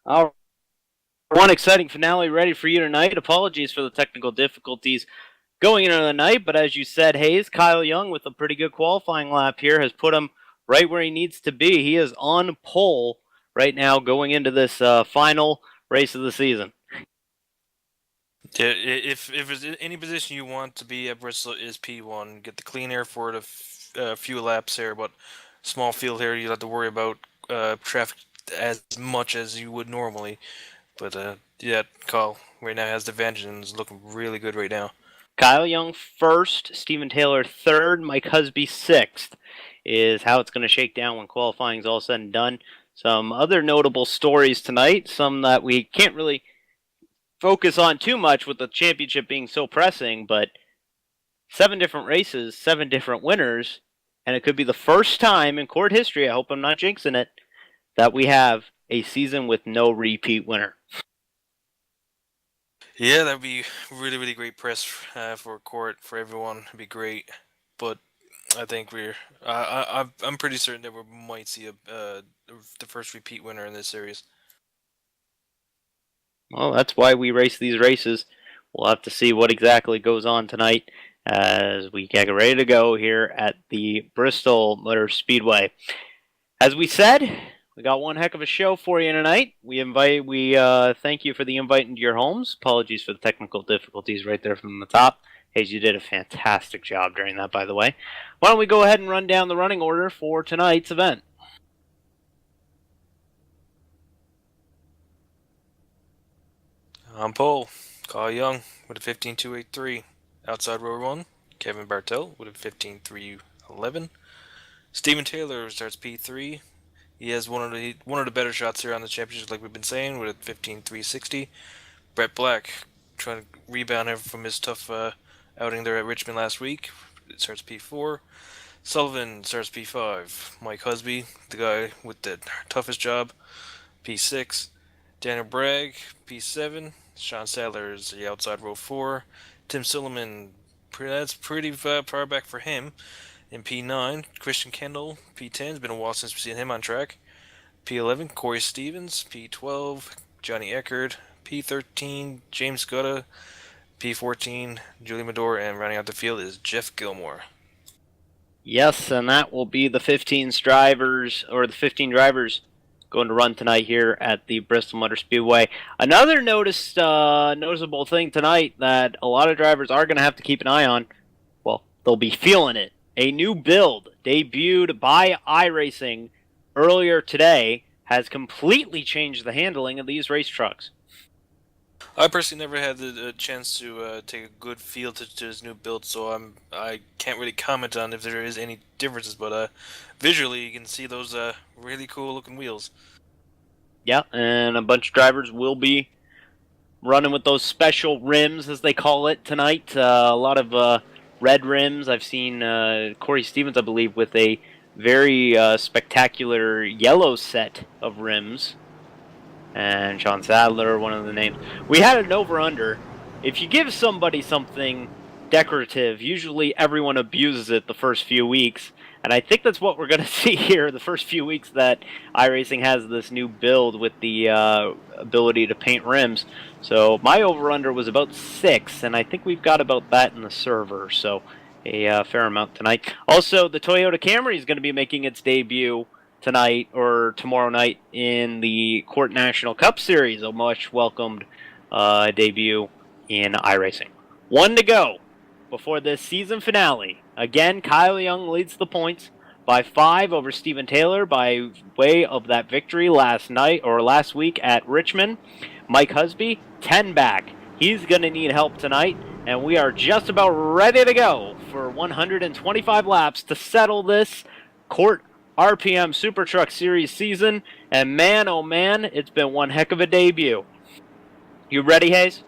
All one exciting finale ready for you tonight. Apologies for the technical difficulties going into the night, but as you said, Hayes, Kyle Young with a pretty good qualifying lap here has put him right where he needs to be. He is on pole right now going into this final race of the season. Yeah, if there's any position you want to be at Bristol is P1. Get the clean air for it a few laps here, but small field here, you don't have to worry about traffic as much as you would normally. But yeah, Kyle right now has the advantage and is looking really good right now. Kyle Young first, Steven Taylor third, Mike Husby sixth is how it's going to shake down when qualifying is all said and done. Some other notable stories tonight, some that we can't really focus on too much with the championship being so pressing, but 7 different races, 7 different winners, and it could be the first time in court history, I hope I'm not jinxing it, that we have a season with no repeat winner. Yeah, that'd be really, really great press for court for everyone. It'd be great, but I think I'm pretty certain that we might see the first repeat winner in this series. Well, that's why we race these races. We'll have to see what exactly goes on tonight as we get ready to go here at the Bristol Motor Speedway. As we said, we got one heck of a show for you tonight. We thank you for the invite into your homes. Apologies for the technical difficulties right there from the top. Hayes, you did a fantastic job during that, by the way. Why don't we go ahead and run down the running order for tonight's event? On pole, Kyle Young with a 15.283. Outside row 1, Kevin Bartel with a 15.311. Steven Taylor starts P3. He has one of the better shots here on the championship, like we've been saying, with a 15.360. Brett Black trying to rebound him from his tough outing there at Richmond last week. It starts P4. Sullivan starts P5. Mike Husby, the guy with the toughest job, P6. Daniel Bragg, P7. Sean Sadler is the outside row 4. Tim Silliman, that's pretty far back for him. In P9, Christian Kendall, P10. It's been a while since we've seen him on track. P11, Corey Stevens. P12, Johnny Eckert. P13, James Gutta. P14, Julie Medor. And rounding out the field is Jeff Gilmore. Yes, and that will be the 15 drivers going to run tonight here at the Bristol Motor Speedway. Another noticeable thing tonight that a lot of drivers are going to have to keep an eye on. Well, they'll be feeling it. A new build debuted by iRacing earlier today has completely changed the handling of these race trucks. I personally never had the chance to take a good feel to his new build, so I can't really comment on if there is any differences. But visually, you can see those really cool looking wheels. Yeah, and a bunch of drivers will be running with those special rims, as they call it, tonight. A lot of red rims. I've seen Corey Stevens, I believe, with a very spectacular yellow set of rims. And Sean Sadler, one of the names. We had an over-under. If you give somebody something decorative, usually everyone abuses it the first few weeks. And I think that's what we're going to see here the first few weeks that iRacing has this new build with the ability to paint rims. So my over-under was about 6, and I think we've got about that in the server. So a fair amount tonight. Also, the Toyota Camry is going to be making its debut tonight or tomorrow night in the Court National Cup Series. A much welcomed debut in iRacing. 1 to go before this season finale. Again, Kyle Young leads the points by 5 over Steven Taylor by way of that victory last week at Richmond. Mike Husby, 10 back. He's going to need help tonight, and we are just about ready to go for 125 laps to settle this Court RPM Super Truck Series season, and man, oh man, it's been one heck of a debut. You ready, Hayes?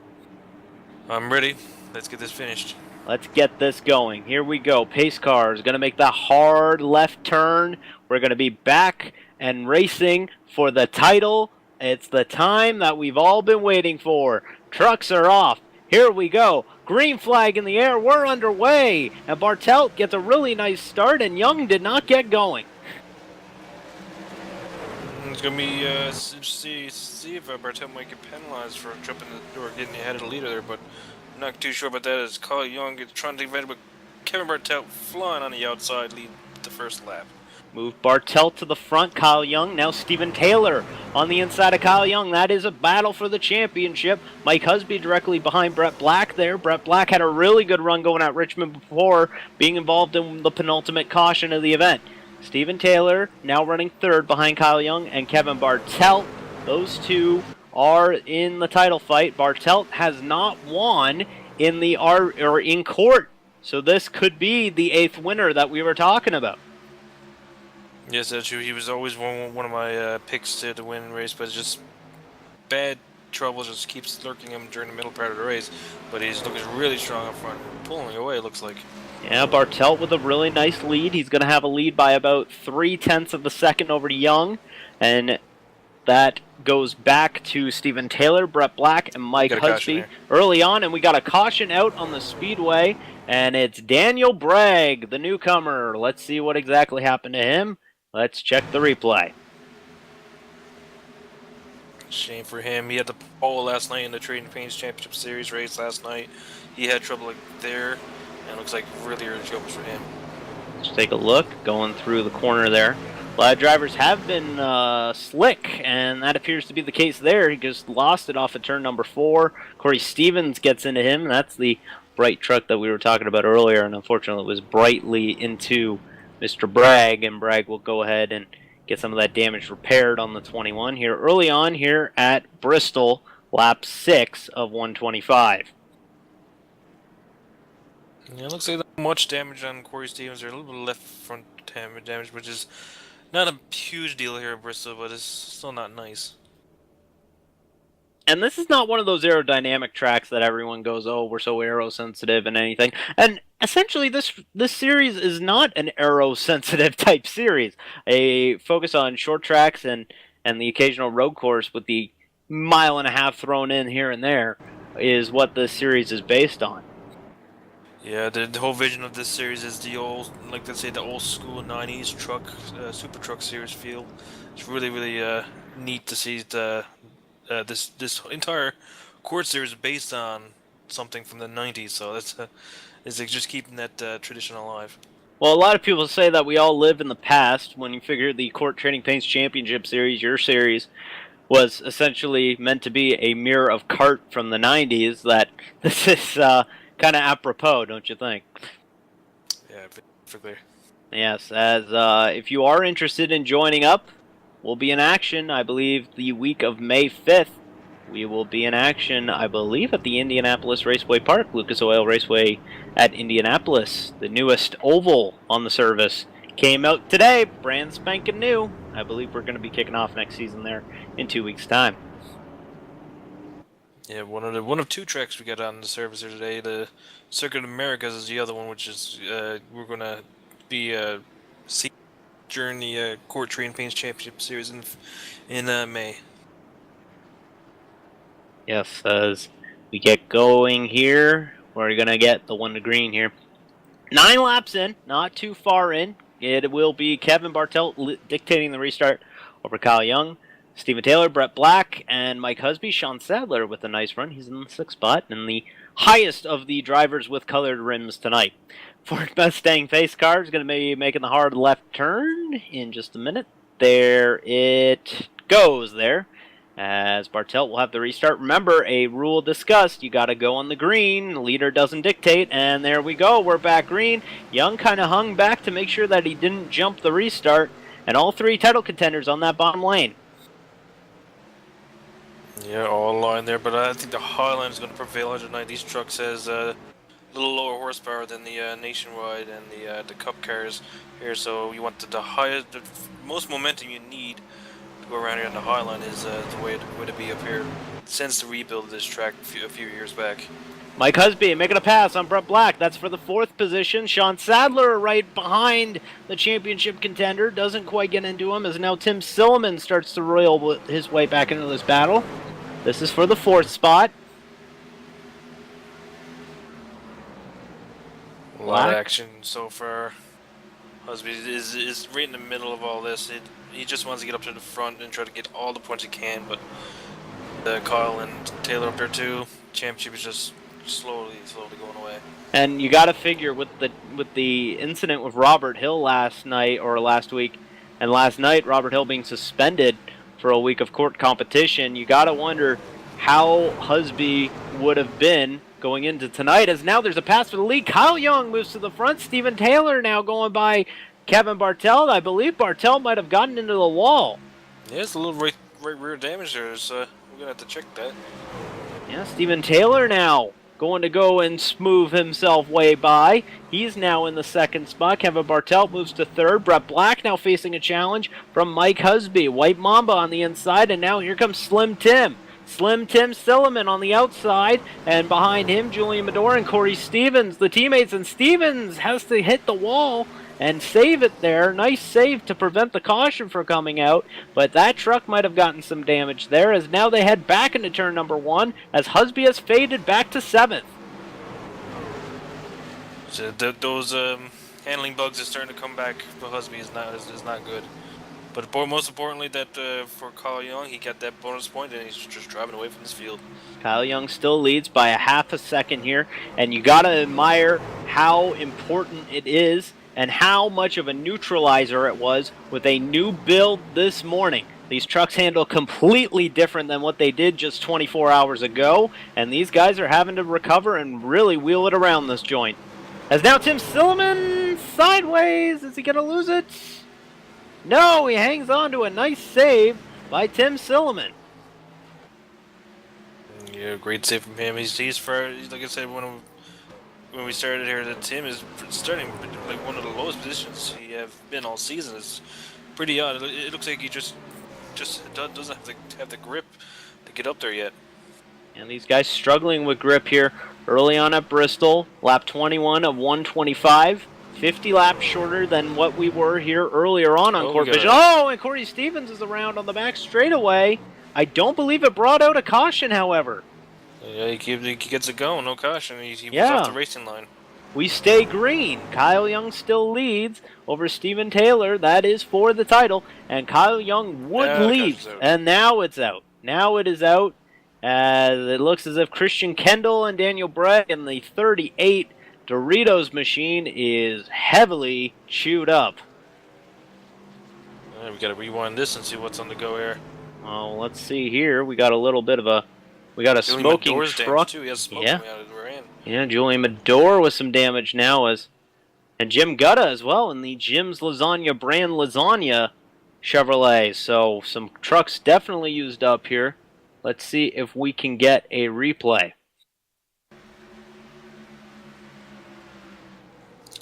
I'm ready. Let's get this finished. Let's get this going. Here we go. Pace car is going to make the hard left turn. We're going to be back and racing for the title. It's the time that we've all been waiting for. Trucks are off. Here we go. Green flag in the air. We're underway. And Bartelt gets a really nice start, and Young did not get going. It's gonna be see if Bartel might get penalized for jumping or getting ahead of the leader there, but I'm not too sure about that. As Kyle Young is trying to take advantage, but Kevin Bartel flying on the outside lead the first lap. Move Bartel to the front, Kyle Young. Now Steven Taylor on the inside of Kyle Young. That is a battle for the championship. Mike Husby directly behind Brett Black there. Brett Black had a really good run going at Richmond before being involved in the penultimate caution of the event. Steven Taylor now running third behind Kyle Young and Kevin Bartel. Those two are in the title fight. Bartel has not won in the in court, so this could be the 8th winner that we were talking about. Yes, that's true. He was always one of my picks to win the race, but it's just bad trouble just keeps lurking him during the middle part of the race. But he's looking really strong up front, pulling away. It looks like. Yeah, Bartel with a really nice lead. He's going to have a lead by about 0.3 of a second over to Young, and that goes back to Steven Taylor, Brett Black, and Mike Husby early on, and we got a caution out on the speedway, and it's Daniel Bragg, the newcomer. Let's see what exactly happened to him. Let's check the replay. Shame for him. He had the pole last night in the Trading Paints Championship Series race last night. He had trouble there, and it looks like really early troubles for him. Let's take a look, going through the corner there. A lot of drivers have been slick, and that appears to be the case there. He just lost it off of turn number 4. Corey Stevens gets into him. That's the bright truck that we were talking about earlier, and unfortunately it was brightly into Mr. Bragg, and Bragg will go ahead and get some of that damage repaired on the 21 here early on here at Bristol, lap 6 of 125. Yeah, it looks like not much damage on Corey Stevens. There's a little bit of left front damage, which is not a huge deal here at Bristol, but it's still not nice. And this is not one of those aerodynamic tracks that everyone goes, oh, we're so aero-sensitive and anything. And essentially, this series is not an aero-sensitive type series. A focus on short tracks and the occasional road course with the 1.5 miles thrown in here and there is what this series is based on. Yeah, the whole vision of this series is the old, like let's say, the old school '90s truck, super truck series feel. It's really, really neat to see the this entire court series is based on something from the '90s. So that's it's like just keeping that tradition alive. Well, a lot of people say that we all live in the past. When you figure the Court Trading Paints Championship Series, your series, was essentially meant to be a mirror of kart from the '90s. That this is kind of apropos, don't you think? Yeah, for clear. Yes, as if you are interested in joining up, we'll be in action, I believe, the week of May 5th. We will be in action, I believe, at the Indianapolis Raceway Park, Lucas Oil Raceway at Indianapolis. The newest oval on the service came out today, brand spanking new. I believe we're going to be kicking off next season there in 2 weeks' time. Yeah, one of 2 tracks we got on the service here today. The Circuit of Americas is the other one, which is we're gonna be see during the Court Trading Paints Championship Series in May. Yes, as we get going here, we're gonna get the one to green here. 9 laps in, not too far in. It will be Kevin Bartel dictating the restart over Kyle Young. Steven Taylor, Brett Black, and Mike Husby. Sean Sadler with a nice run. He's in the 6th spot and the highest of the drivers with colored rims tonight. Ford Mustang face car is going to be making the hard left turn in just a minute. There it goes there. As Bartel will have the restart. Remember, a rule discussed. You got to go on the green. The leader doesn't dictate. And there we go. We're back green. Young kind of hung back to make sure that he didn't jump the restart. And all 3 title contenders on that bottom lane. Yeah, all aligned there, but I think the Highline is going to prevail tonight. These trucks has a little lower horsepower than the Nationwide and the Cup cars here, so you want the highest, the most momentum you need to go around here on the Highline is the way to be up here since the rebuild of this track a few years back. Mike Husby making a pass on Brett Black. That's for the 4th position. Sean Sadler right behind the championship contender. Doesn't quite get into him as now Tim Silliman starts to roil his way back into this battle. This is for the 4th spot. A lot of action so far. Husby is right in the middle of all this. he just wants to get up to the front and try to get all the points he can. But Kyle and Taylor up there too. Championship is just slowly going away. And you got to figure with the incident with Robert Hill last week, and last night Robert Hill being suspended for a week of court competition, you got to wonder how Husby would have been going into tonight. As now there's a pass for the lead. Kyle Young moves to the front. Steven Taylor now going by Kevin Bartel. I believe Bartel might have gotten into the wall. Yeah, it's a little right rear damage there. So we're gonna have to check that. Yeah, Steven Taylor now going to go and smooth himself way by. He's now in the second spot. Kevin Bartel moves to third. Brett Black now facing a challenge from Mike Husby. White Mamba on the inside, and now here comes Slim Tim. Slim Tim Silliman on the outside, and behind him, Julian Medora and Corey Stevens, the teammates, and Stevens has to hit the wall and save it there. Nice save to prevent the caution from coming out, but that truck might have gotten some damage there as now they head back into turn number 1 as Husby has faded back to 7th. So those handling bugs are starting to come back for Husby is not good. But most importantly, that for Kyle Young, he got that bonus point and he's just driving away from this field. Kyle Young still leads by a half a second here, and you got to admire how important it is and how much of a neutralizer it was with a new build this morning. These trucks handle completely different than what they did just 24 hours ago, and these guys are having to recover and really wheel it around this joint. As now Tim Silliman sideways, is he going to lose it? No, he hangs on to a nice save by Tim Silliman. Yeah, great save from him. He's like I said when we started here, that Tim is starting like one of the lowest positions he have been all season. It's pretty odd. It looks like he just doesn't have the grip to get up there yet. And these guys struggling with grip here early on at Bristol. Lap 21 of 125. 50 laps shorter than what we were here earlier on Court Vision. Oh, and Corey Stevens is around on the back straightaway. I don't believe it brought out a caution, however. Yeah, he gets it going, no caution. He was off the racing line. We stay green. Kyle Young still leads over Steven Taylor. That is for the title. And Kyle Young would lead. And now it's out. Now it is out. As it looks as if Christian Kendall and Daniel Bragg in the 38 Doritos machine is heavily chewed up. We got to rewind this and see what's on the go here. Oh, let's see here. We got a smoking truck. Too. He has smoke yeah. Out of the rear end. Yeah, Julian Medora with some damage now, and Jim Gutta as well in the Jim's Lasagna brand lasagna Chevrolet. So some trucks definitely used up here. Let's see if we can get a replay.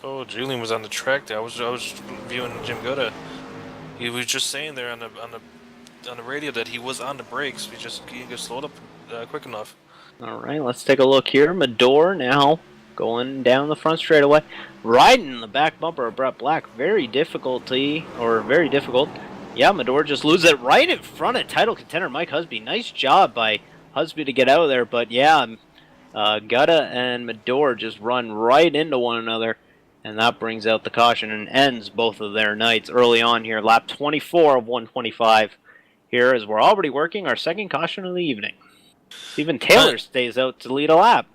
Oh, Julian was on the track there. I was viewing Jim Gutta. He was just saying there on the radio that he was on the brakes. He just slowed up quick enough. All right, let's take a look here. Medora now going down the front straightaway, riding the back bumper of Brett Black. Very difficult. Yeah, Medora just loses it right in front of title contender Mike Husby. Nice job by Husby to get out of there, but yeah, Gutta and Medora just run right into one another. And that brings out the caution and ends both of their nights early on here. Lap 24 of 125 here as we're already working our second caution of the evening. Steven Taylor stays out to lead a lap.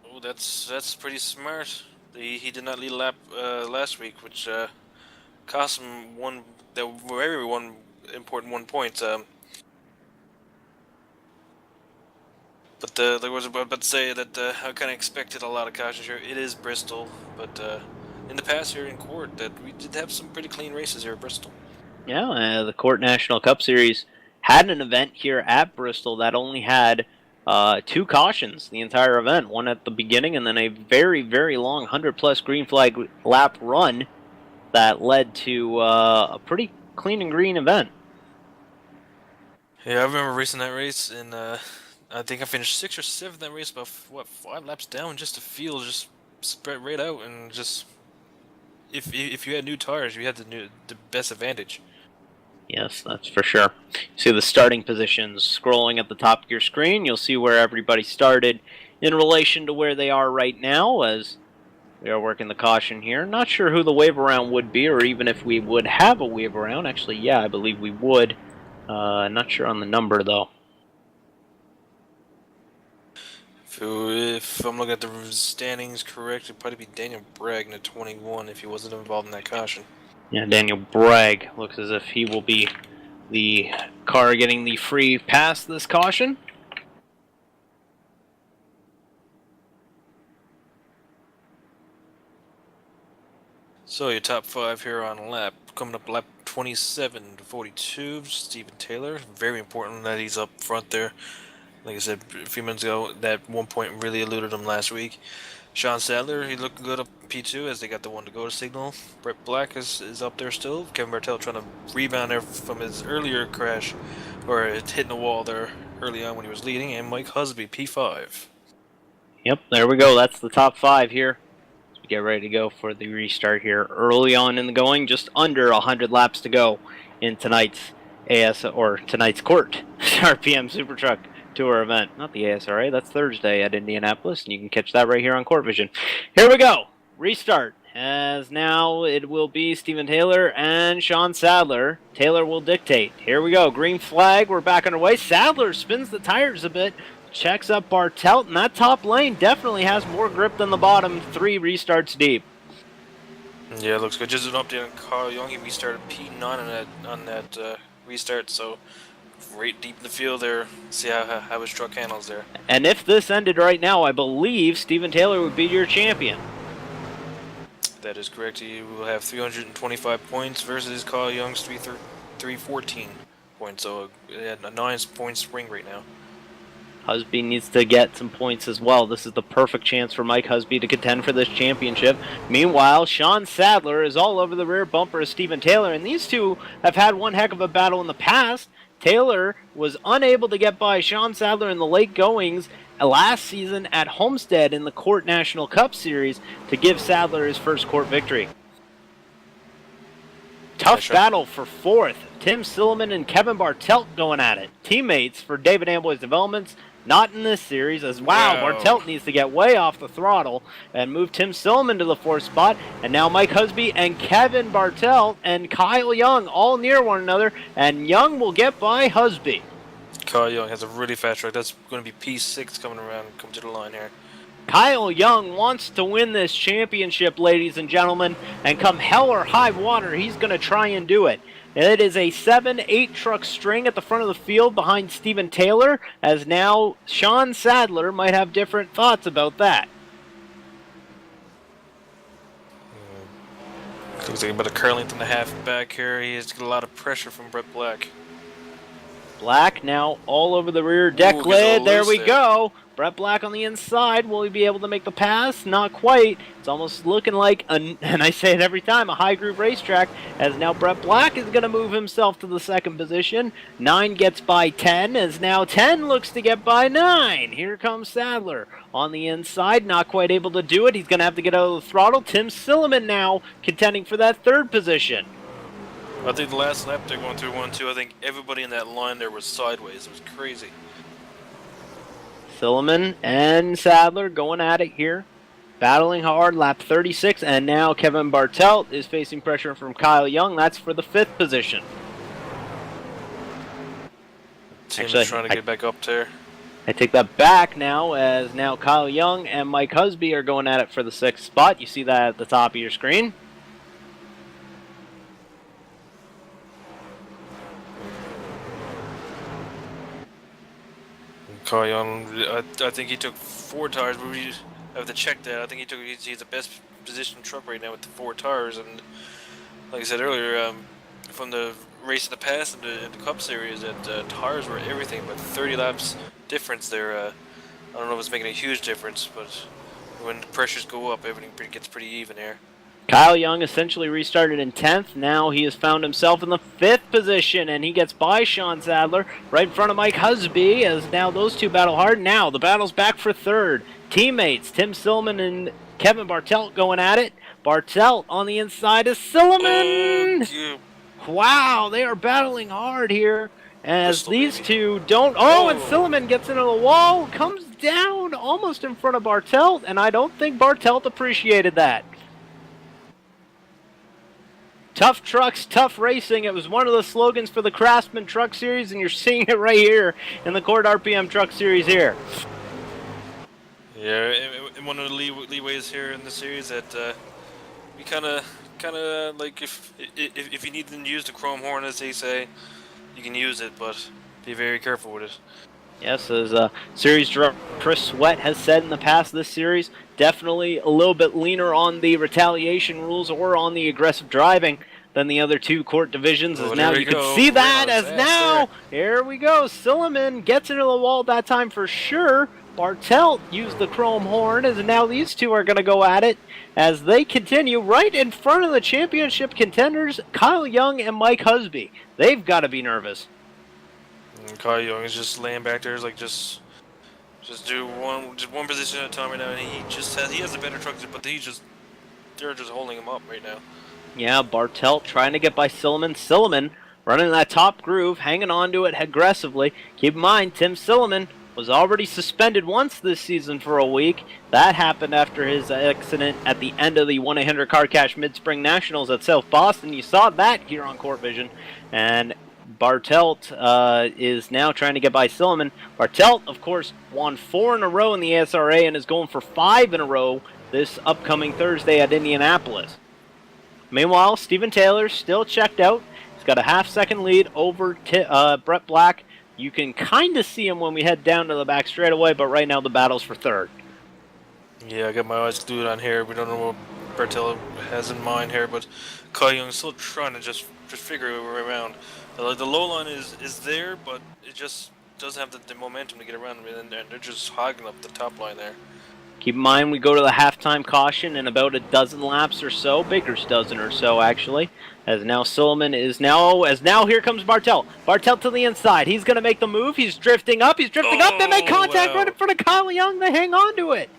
Oh, that's pretty smart. He did not lead a lap last week, which cost him one important 1 point. But there was about to say that I kind of expected a lot of cautions here. It is Bristol, but in the past here in Court, that we did have some pretty clean races here at Bristol. Yeah, the Court National Cup Series had an event here at Bristol that only had 2 cautions the entire event. One at the beginning and then a very, very long 100-plus green flag lap run that led to a pretty clean and green event. Yeah, I remember racing that race, and I think I finished 6th or 7th in that race, about 5 laps down. Just the field just spread right out, and just if you had new tires, you had the best advantage. Yes, that's for sure. You see the starting positions scrolling at the top of your screen. You'll see where everybody started in relation to where they are right now, as We are working the caution here. Not sure who the wave around would be, or even if we would have a wave around. Actually, yeah, I believe we would. Not sure on the number, though. If I'm looking at the standings correct, it'd probably be Daniel Bragg at 21 if he wasn't involved in that caution. Yeah, Daniel Bragg looks as if he will be the car getting the free pass this caution. So your top 5 here on lap, coming up lap 27 to 42, Steven Taylor. Very important that he's up front there. Like I said a few minutes ago, that 1 point really eluded him last week. Sean Sadler, he looked good up P2 as they got the 1 to go signal. Brett Black is up there still. Kevin Bartel trying to rebound there from his earlier crash, or it hitting the wall there early on when he was leading. And Mike Husby, P5. Yep, there we go. That's the top 5 here. As we get ready to go for the restart here early on in the going. Just under 100 laps to go in tonight's tonight's court RPM Super Truck Tour event. Not the ASRA, that's Thursday at Indianapolis, and you can catch that right here on Court Vision. Here we go. Restart. As now it will be Steven Taylor and Sean Sadler. Taylor will dictate. Here we go. Green flag. We're back underway. Sadler spins the tires a bit. Checks up Bartelt, and that top lane definitely has more grip than the bottom 3 restarts deep. Yeah, it looks good. Just an update on Carl Young. He restarted P9 on that restart, so right deep in the field there. See how his truck handles there. And if this ended right now, I believe Steven Taylor would be your champion. That is correct. He will have 325 points versus Carl Young's 314 points. So a 9-point swing right now. Husby needs to get some points as well. This is the perfect chance for Mike Husby to contend for this championship. Meanwhile, Sean Sadler is all over the rear bumper of Steven Taylor, and these two have had one heck of a battle in the past. Taylor was unable to get by Sean Sadler in the late goings last season at Homestead in the Court National Cup Series to give Sadler his first court victory. Tough battle for 4th. Tim Silliman and Kevin Bartelt going at it. Teammates for David Amboy's Developments. Not in this series, as Bartelt needs to get way off the throttle and move Tim Silliman to the 4th spot. And now Mike Husby and Kevin Bartelt and Kyle Young all near one another, and Young will get by Husby. Kyle Young has a really fast truck. That's going to be P6 coming around, come to the line here. Kyle Young wants to win this championship, ladies and gentlemen, and come hell or high water, he's going to try and do it. It is a 7-8 truck string at the front of the field behind Steven Taylor, as now Sean Sadler might have different thoughts about that. Looks like about a car length and a half back here. He has got a lot of pressure from Brett Black. Black now all over the rear deck lid. There we go. Brett Black on the inside. Will he be able to make the pass? Not quite. It's almost looking like, and I say it every time, a high groove racetrack, as now Brett Black is going to move himself to the 2nd position. 9 gets by 10, as now 10 looks to get by 9. Here comes Sadler on the inside, not quite able to do it. He's going to have to get out of the throttle. Tim Silliman now contending for that 3rd position. I think the last lap they're going through 1-2. I think everybody in that line there was sideways. It was crazy. Silliman and Sadler going at it here. Battling hard, lap 36, and now Kevin Bartelt is facing pressure from Kyle Young. That's for the 5th position. Team is trying to get back up there. I take that back now, as now Kyle Young and Mike Husby are going at it for the 6th spot. You see that at the top of your screen. Kyle Young, I think he took 4 tires, but we have to check that. I think he's the best positioned truck right now with the 4 tires, and like I said earlier, from the race in the past and the Cup Series, that tires were everything, but 30 laps difference there. I don't know if it's making a huge difference, but when the pressures go up, everything gets pretty even here. Kyle Young essentially restarted in 10th. Now he has found himself in the 5th position, and he gets by Sean Sadler right in front of Mike Husby, as now those two battle hard. Now the battle's back for 3rd. Teammates Tim Silliman and Kevin Bartelt going at it. Bartelt on the inside is Silliman. Wow, they are battling hard here. as Bristol, these baby. two don't. Oh, and Silliman gets into the wall, comes down almost in front of Bartelt, and I don't think Bartelt appreciated that. Tough trucks, tough racing. It was one of the slogans for the Craftsman Truck Series, and you're seeing it right here in the Cord RPM Truck Series here. Yeah, and one of the leeways here in the series that we kind of like if you need to use the chrome horn, as they say, you can use it, but be very careful with it. Yes, as series director Chris Sweat has said in the past, this series definitely a little bit leaner on the retaliation rules or on the aggressive driving than the other two court divisions. Oh, As now you can see that as now, here we go, Silliman gets into the wall that time for sure. Bartelt used the chrome horn, as now these two are going to go at it as they continue right in front of the championship contenders, Kyle Young and Mike Husby. They've got to be nervous. And Kyle Young is just laying back there, like just do one position at a time right now, and he has a better truck, but they're just holding him up right now. Yeah, Bartelt trying to get by Silliman. Silliman running that top groove, hanging on to it aggressively. Keep in mind, Tim Silliman was already suspended once this season for a week. That happened after his accident at the end of the 1-800 Car Cash Mid-Spring Nationals at South Boston. You saw that here on Court Vision. And Bartelt is now trying to get by Silliman. Bartelt, of course, won 4 in a row in the SRA and is going for 5 in a row this upcoming Thursday at Indianapolis. Meanwhile, Steven Taylor still checked out. He's got a half-second lead over Brett Black. You can kind of see him when we head down to the back straightaway, but right now the battle's for third. Yeah, I got my eyes glued on here. We don't know what Bartelt has in mind here, but Kyle Young's still trying to just figure it around. Like the low line is there, but it just doesn't have the momentum to get around, and they're just hogging up the top line there. Keep in mind, we go to the halftime caution in about a dozen laps or so, Baker's dozen or so actually. As now Silliman is now, here comes Bartelt. Bartelt to the inside. He's going to make the move. He's drifting up. They make contact right in front of Kyle Young. They hang on to it.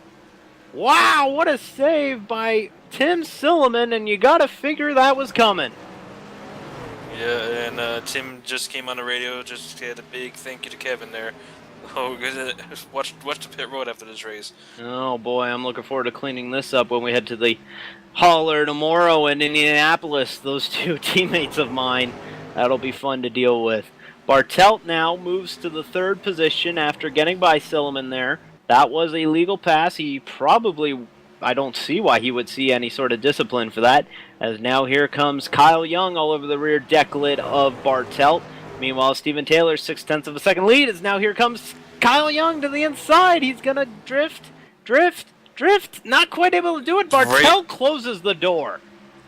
Wow, what a save by Tim Silliman, and you got to figure that was coming. Yeah, and Tim just came on the radio, just had a big thank you to Kevin there. Oh, watch the pit road after this race. Oh boy, I'm looking forward to cleaning this up when we head to the hauler tomorrow in Indianapolis. Those two teammates of mine, that'll be fun to deal with. Bartelt now moves to the third position after getting by Silliman there. That was a legal pass. He probably, I don't see why he would see any sort of discipline for that. As now here comes Kyle Young all over the rear deck lid of Bartelt. Meanwhile, Steven Taylor's 0.6 of a second lead as now here comes Kyle Young to the inside. He's going to drift. Not quite able to do it. Bartelt closes the door.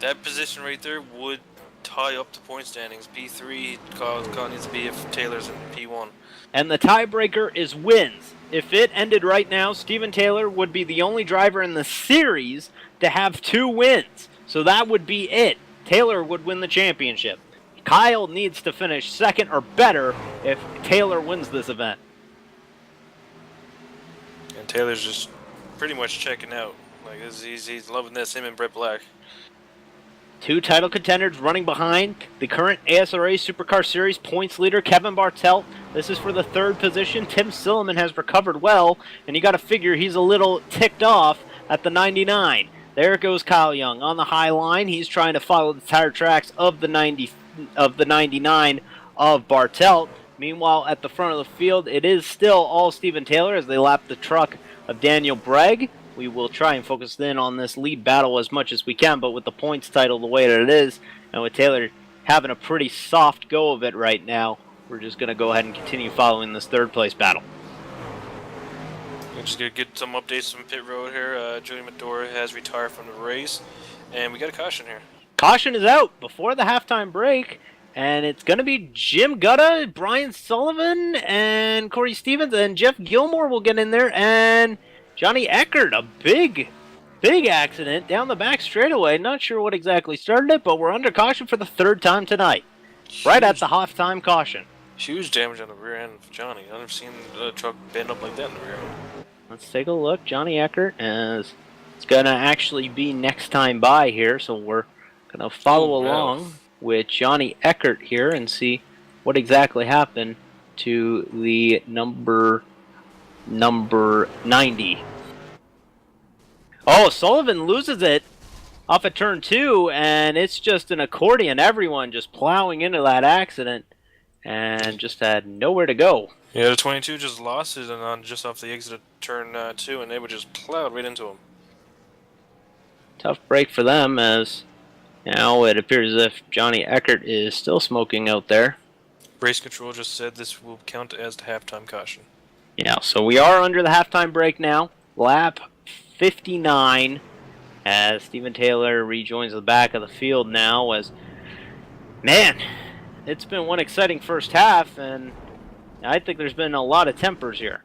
That position right there would tie up the point standings. P3, Kyle needs to be if Taylor's in P1. And the tiebreaker is wins. If it ended right now, Steven Taylor would be the only driver in the series to have 2 wins. So that would be it. Taylor would win the championship. Kyle needs to finish second or better if Taylor wins this event. And Taylor's just pretty much checking out. Like he's loving this, him and Brett Black. 2 title contenders running behind the current ASRA Supercar Series points leader, Kevin Bartelt. This is for the 3rd position. Tim Silliman has recovered well, and you got to figure he's a little ticked off at the 99. There goes Kyle Young on the high line. He's trying to follow the tire tracks of the 99 of Bartelt. Meanwhile, at the front of the field, it is still all Steven Taylor as they lap the truck of Daniel Bragg. We will try and focus in on this lead battle as much as we can, but with the points title the way that it is, and with Taylor having a pretty soft go of it right now, we're just going to go ahead and continue following this 3rd place battle. We're just going to get some updates from pit road here. Jody Medora has retired from the race, and we got a caution here. Caution is out before the halftime break, and it's going to be Jim Gutta, Brian Sullivan, and Corey Stevens, and Jeff Gilmore will get in there, and Johnny Eckert, a big accident down the back straightaway. Not sure what exactly started it, but we're under caution for the 3rd time tonight. Right at the halftime caution. Huge damage on the rear end of Johnny. I've never seen a truck bend up like that in the rear end. Let's take a look. Johnny Eckert, as it's going to actually be next time by here, so we're going to follow along with Johnny Eckert here and see what exactly happened to the number 90. Oh, Sullivan loses it off at turn 2, and it's just an accordion. Everyone just plowing into that accident and just had nowhere to go. Yeah, the 22 just lost it and on just off the exit of turn 2, and they would just plowed right into him. Tough break for them, as now it appears as if Johnny Eckert is still smoking out there. Race control just said this will count as the halftime caution. Yeah, so we are under the halftime break now. Lap 59, as Steven Taylor rejoins the back of the field now. As, man, it's been one exciting first half, and I think there's been a lot of tempers here.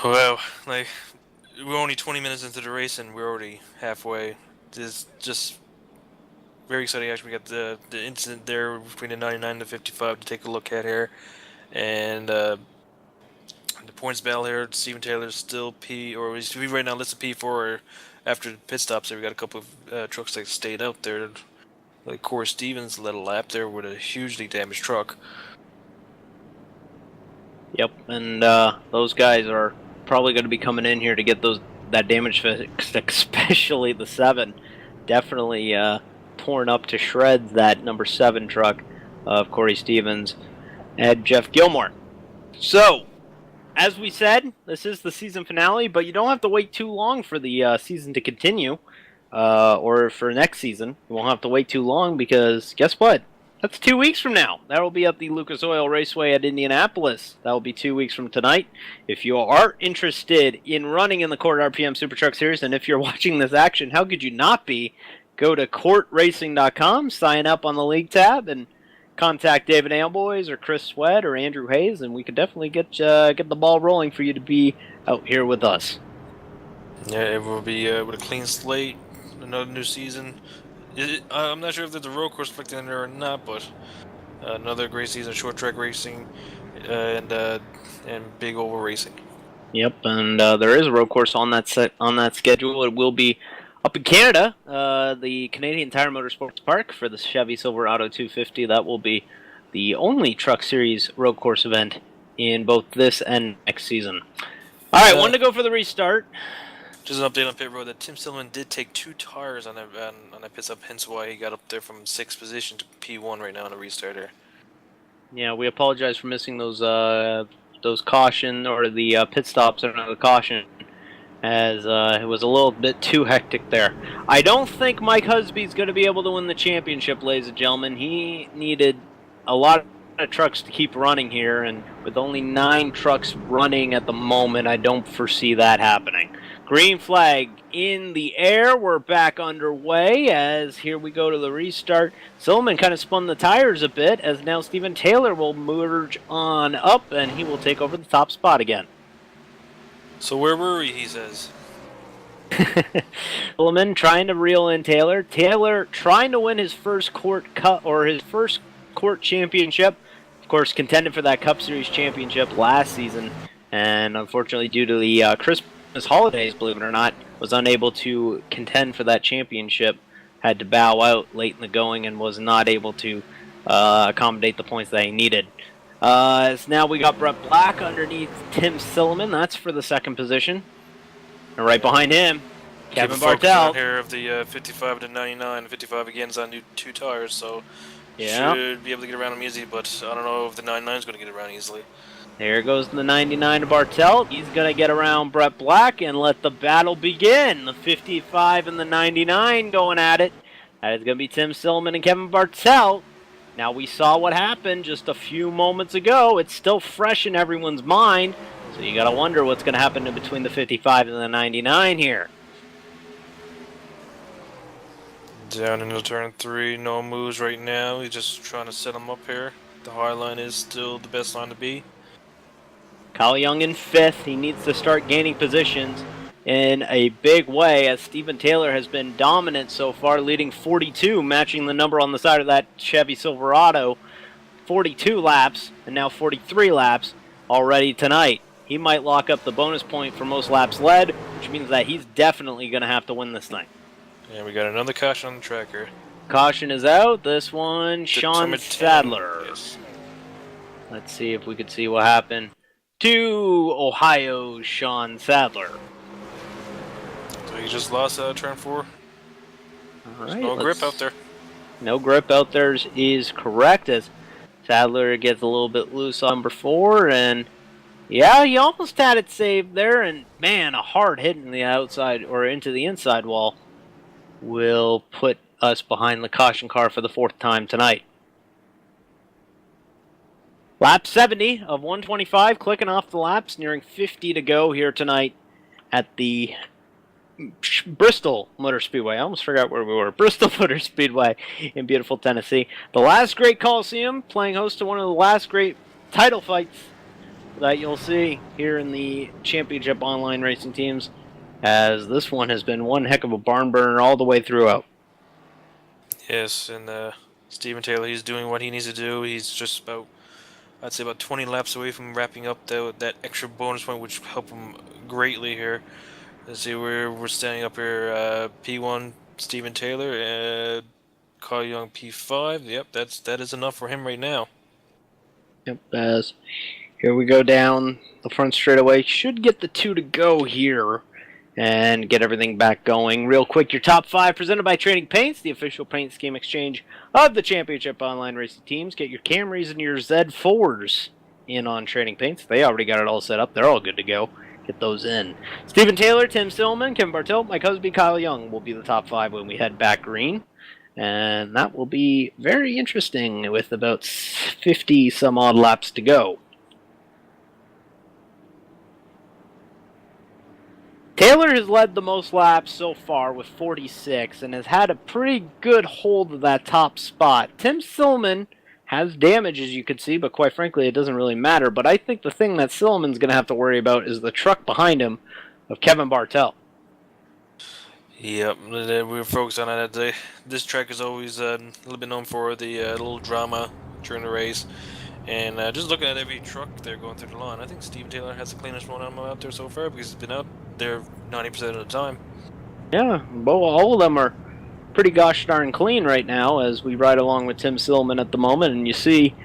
Well, like, we're only 20 minutes into the race and we're already halfway. This just very exciting. Actually, we got the incident there between the 99 and the 55 to take a look at here, and the points battle here. Steven Taylor's still P, or he's right now listed P4 after the pit stops. There we got a couple of trucks that stayed out there. Like Corey Stevens led a lap there with a hugely damaged truck. Yep, and those guys are probably going to be coming in here to get that damage fixed, especially the 7. Definitely torn up to shreds, that number 7 truck of Corey Stevens and Jeff Gilmore. So, as we said, this is the season finale, but you don't have to wait too long for the season to continue, or for next season. You won't have to wait too long, because guess what? That's 2 weeks from now. That will be at the Lucas Oil Raceway at Indianapolis. That will be 2 weeks from tonight. If you are interested in running in the Court RPM Super Truck Series, and if you're watching this action, how could you not be? Go to courtracing.com, sign up on the league tab, and contact David Amboys or Chris Sweat or Andrew Hayes, and we could definitely get the ball rolling for you to be out here with us. Yeah, it will be with a clean slate, another new season. I'm not sure if there's a road course reflected in there or not, but another great season of short track racing and big oval racing. Yep, and there is a road course on that schedule. It will be up in Canada, the Canadian Tire Motorsports Park for the Chevy Silverado 250. That will be the only Truck Series road course event in both this and next season. All right, one to go for the restart. Just an update on pit road that Tim Stillman did take 2 tires on that pit stop, hence why he got up there from 6th position to P1 right now on the restarter. Yeah, we apologize for missing those caution or the pit stops under the caution, as it was a little bit too hectic there. I don't think Mike Husby's going to be able to win the championship, ladies and gentlemen. He needed a lot of trucks to keep running here, and with only 9 trucks running at the moment, I don't foresee that happening. Green flag in the air. We're back underway as here we go to the restart. Silman kind of spun the tires a bit, as now Steven Taylor will merge on up, and he will take over the top spot again. So where were we, he says? Silman trying to reel in Taylor. Taylor trying to win his first court cup, or his first court championship. Of course, contended for that Cup Series championship last season, and unfortunately due to the Christmas holidays, believe it or not, was unable to contend for that championship, had to bow out late in the going, and was not able to accommodate the points that he needed. As now we got Brett Black underneath Tim Silliman, that's for the 2nd position. And right behind him, Kevin Bartel. Here of the 55 to 99. 55 again is on new 2 tires, so yeah, should be able to get around him easy, but I don't know if the 99 is going to get around easily. There goes the 99 to Bartel. He's going to get around Brett Black and let the battle begin. The 55 and the 99 going at it. That is going to be Tim Silliman and Kevin Bartel. Now, we saw what happened just a few moments ago. It's still fresh in everyone's mind. So you got to wonder what's going to happen in between the 55 and the 99 here. Down into turn 3, no moves right now. He's just trying to set him up here. The high line is still the best line to be. Kyle Young in 5th. He needs to start gaining positions in a big way, as Steven Taylor has been dominant so far, leading 42, matching the number on the side of that Chevy Silverado. 42 laps, and now 43 laps already tonight. He might lock up the bonus point for most laps led, which means that he's definitely going to have to win this thing. Yeah, we got another caution on the tracker. Caution is out. This one, Sean Number 10. Sadler. Yes. Let's see if we could see what happened to Ohio's Sean Sadler. So he just lost turn 4. All right, No grip out there. No grip out there is correct, as Sadler gets a little bit loose on number 4, and yeah, he almost had it saved there, and man, a hard hit in the outside or into the inside wall will put us behind the caution car for the 4th time tonight. Lap 70 of 125, clicking off the laps, nearing 50 to go here tonight at the Bristol Motor Speedway. I almost forgot where we were. Bristol Motor Speedway in beautiful Tennessee. The last great Coliseum, playing host to one of the last great title fights that you'll see here in the Championship Online Racing Teams, as this one has been one heck of a barn burner all the way throughout. Yes, and Steven Taylor, he's doing what he needs to do. He's just about, I'd say, about 20 laps away from wrapping up that extra bonus point, which helped him greatly here. Let's see, we're standing up here. P1 Steven Taylor, Carl Young P5. Yep, that is enough for him right now. Yep, as here we go down the front straightaway. Should get the 2 to go here and get everything back going. Real quick, your top 5 presented by Trading Paints, the official paint scheme exchange of the Championship Online Racing Teams. Get your Camrys and your Z4s in on Trading Paints. They already got it all set up. They're all good to go. Get those in. Steven Taylor, Tim Stillman, Kevin Bartelt, Mike Husby, Kyle Young will be the top 5 when we head back green. And that will be very interesting with about 50 some odd laps to go. Taylor has led the most laps so far with 46 and has had a pretty good hold of that top spot. Tim Stillman has damage, as you can see, but quite frankly, it doesn't really matter. But I think the thing that Stillman's going to have to worry about is the truck behind him of Kevin Bartelt. Yep, we were focused on that today. This track is always a little bit known for the little drama during the race. And just looking at every truck there going through the line, I think Steven Taylor has the cleanest one out there so far because he's been out there 90% of the time. Yeah, well, all of them are pretty gosh darn clean right now as we ride along with Tim Stillman at the moment. And you see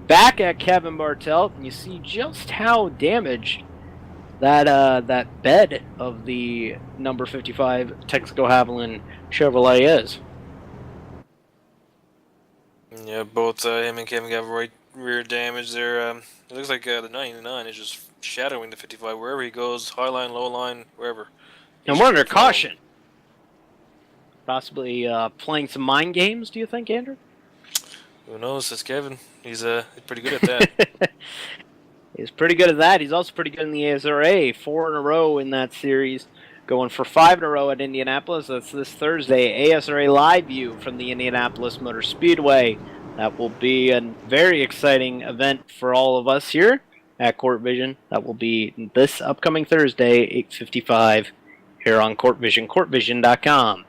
back at Kevin Bartelt, and you see just how damaged that bed of the number 55 Texaco Haviland Chevrolet is. Yeah, both him and Kevin got right rear damage there. It looks like the 99 is just shadowing the 55 wherever he goes, high line, low line, wherever. And we're under caution. Possibly playing some mind games, do you think, Andrew? Who knows? It's Kevin. He's pretty good at that. He's pretty good at that. He's also pretty good in the ASRA. 4 in a row in that series. Going for 5 in a row at Indianapolis. That's this Thursday. ASRA Live View from the Indianapolis Motor Speedway. That will be a very exciting event for all of us here at Court Vision. That will be this upcoming Thursday, 8:55, here on Court Vision, courtvision.com.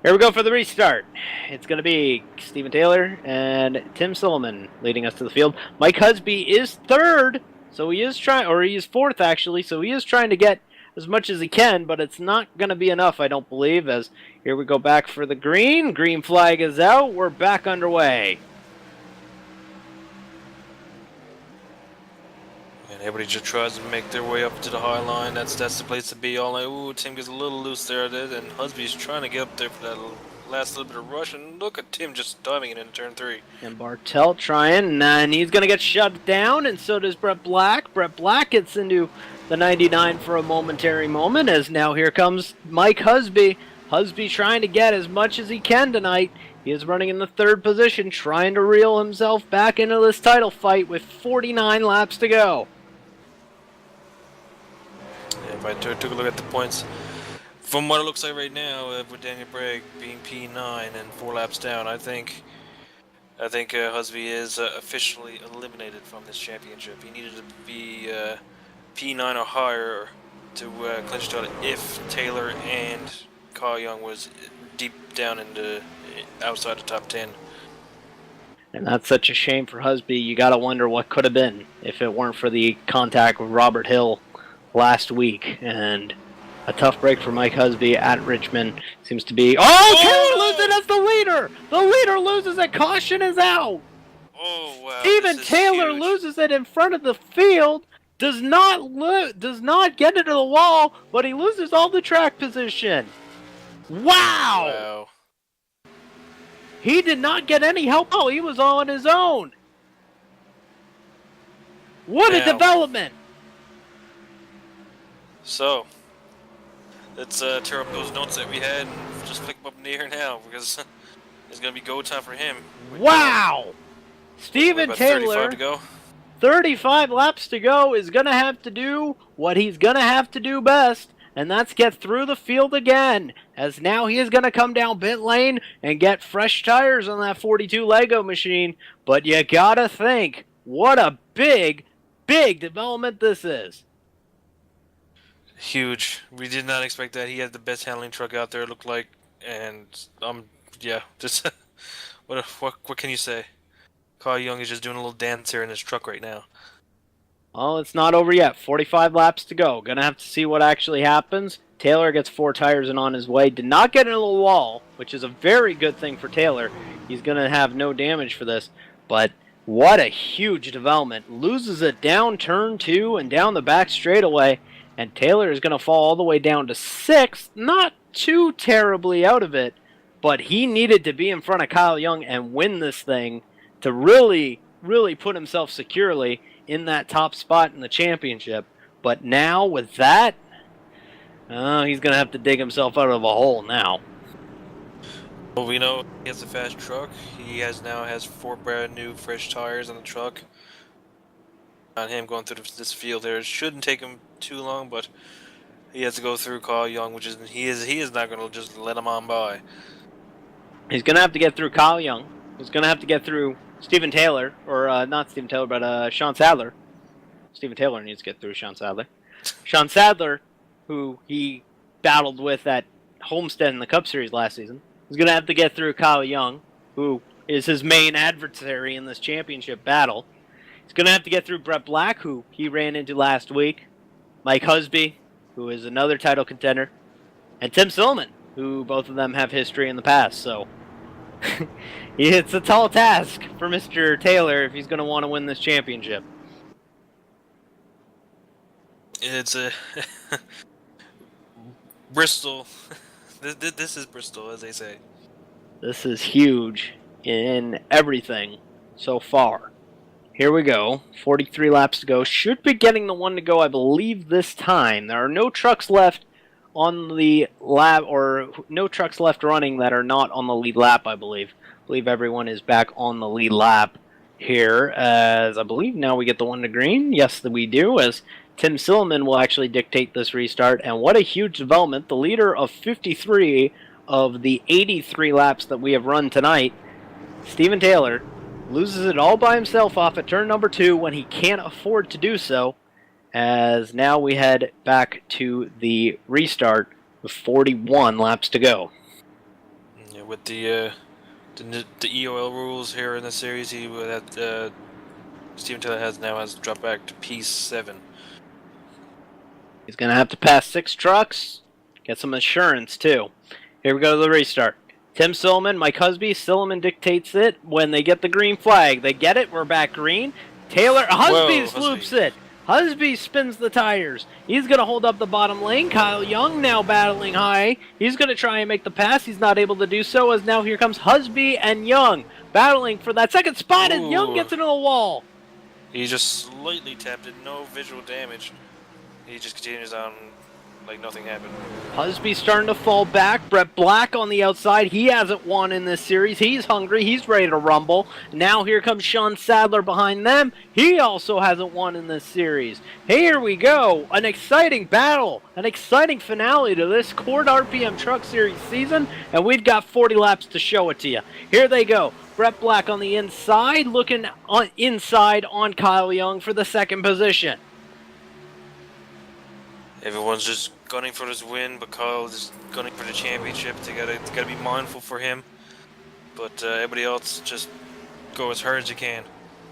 Here we go for the restart. It's going to be Steven Taylor and Tim Stillman leading us to the field. Mike Husby is third, so he is trying, or he is fourth actually, so he is trying to get as much as he can, but it's not going to be enough, I don't believe, as here we go back for the green. Green flag is out. We're back underway. And everybody just tries to make their way up to the high line. That's the place to be. All like, ooh, Tim gets a little loose there, and Husby's trying to get up there for that last little bit of rush. And look at Tim just diving it in turn 3. And Bartelt trying, and he's going to get shut down, and so does Brett Black. Brett Black gets into the 99 for a momentary moment, as now here comes Mike Husby. Husby trying to get as much as he can tonight. He is running in the 3rd position, trying to reel himself back into this title fight with 49 laps to go. If I took a look at the points, from what it looks like right now, with Daniel Bragg being P9 and 4 laps down, I think Husby is officially eliminated from this championship. He needed to be P9 or higher to clinch the title if Taylor and Carl Young was deep down in the outside the top 10. And that's such a shame for Husby. You got to wonder what could have been if it weren't for the contact with Robert Hill last week, and A tough break for Mike Husby at Richmond. Seems to be... Oh, Taylor loses as the leader! The leader loses it. Caution is out. Oh, wow. Steven Taylor huge. loses it in front of the field. Does not get into the wall, but he loses all the track position. Wow! He did not get any help. Oh, he was all on his own. What a development! So, let's tear up those notes that we had and just flick them up in the air now, because it's going to be go time for him. Wow! Steven Taylor, 35 to go. 35 laps to go, is going to have to do what he's going to have to do best, and that's get through the field again, as now he is going to come down pit lane and get fresh tires on that 42 Lego machine. But you got to think, what a big development this is. Huge. We did not expect that. He had the best handling truck out there, it looked like, and yeah, just what can you say? Kyle Young is just doing a little dance here in his truck right now. Well, it's not over yet. 45 laps to go. Gonna have to see what actually happens. Taylor gets 4 tires and on his way. Did not get into the wall, which is a very good thing for Taylor. He's gonna have no damage for this, but what a huge development. Loses it down turn 2 and down the back straightaway. And Taylor is going to fall all the way down to 6th. Not too terribly out of it, but he needed to be in front of Kyle Young and win this thing to really put himself securely in that top spot in the championship. But now with that, he's going to have to dig himself out of a hole now. Well, we know he has a fast truck. He now has 4 brand new fresh tires on the truck. On him going through this field there, it shouldn't take him too long, but he has to go through Kyle Young, which is he is not going to just let him on by. He's going to have to get through Kyle Young. He's going to have to get through Steven Taylor, or not Steven Taylor, but Sean Sadler. Steven Taylor needs to get through Sean Sadler. Sean Sadler, who he battled with at Homestead in the Cup Series last season, is going to have to get through Kyle Young, who is his main adversary in this championship battle. He's going to have to get through Brett Black, who he ran into last week, Mike Husby, who is another title contender, and Tim Silliman, who both of them have history in the past. So it's a tall task for Mr. Taylor if he's going to want to win this championship. It's a Bristol. This is Bristol, as they say. This is huge in everything so far. Here we go. 43 laps to go. Should be getting the one to go, I believe, this time. There are no trucks left on the lap, or no trucks left running that are not on the lead lap, I believe. I believe everyone is back on the lead lap here, as I believe now we get the one to green. Yes, we do, as Tim Silliman will actually dictate this restart. And what a huge development. The leader of 53 of the 83 laps that we have run tonight, Steven Taylor, loses it all by himself off at turn number 2 when he can't afford to do so, as now we head back to the restart with 41 laps to go. Yeah, with the EOL rules here in the series, Steven Taylor has dropped back to P7. He's going to have to pass 6 trucks, get some insurance too. Here we go to the restart. Tim Silliman, Mike Husby, Silliman dictates it when they get the green flag. They get it, we're back green. Husby sloops it. Husby spins the tires. He's going to hold up the bottom lane. Kyle Young now battling high. He's going to try and make the pass. He's not able to do so, as now here comes Husby and Young battling for that second spot, and Young gets into the wall. He just slightly tapped it, no visual damage. He just continues on like nothing happened. Husby's starting to fall back. Brett Black on the outside. He hasn't won in this series. He's hungry. He's ready to rumble. Now here comes Sean Sadler behind them. He also hasn't won in this series. Here we go. An exciting battle. An exciting finale to this Cord RPM Truck Series season. And we've got 40 laps to show it to you. Here they go. Brett Black on the inside, looking inside on Kyle Young for the second position. Everyone's just gunning for this win, but Kyle's just gunning for the championship. They gotta be mindful for him. But everybody else just go as hard as you can.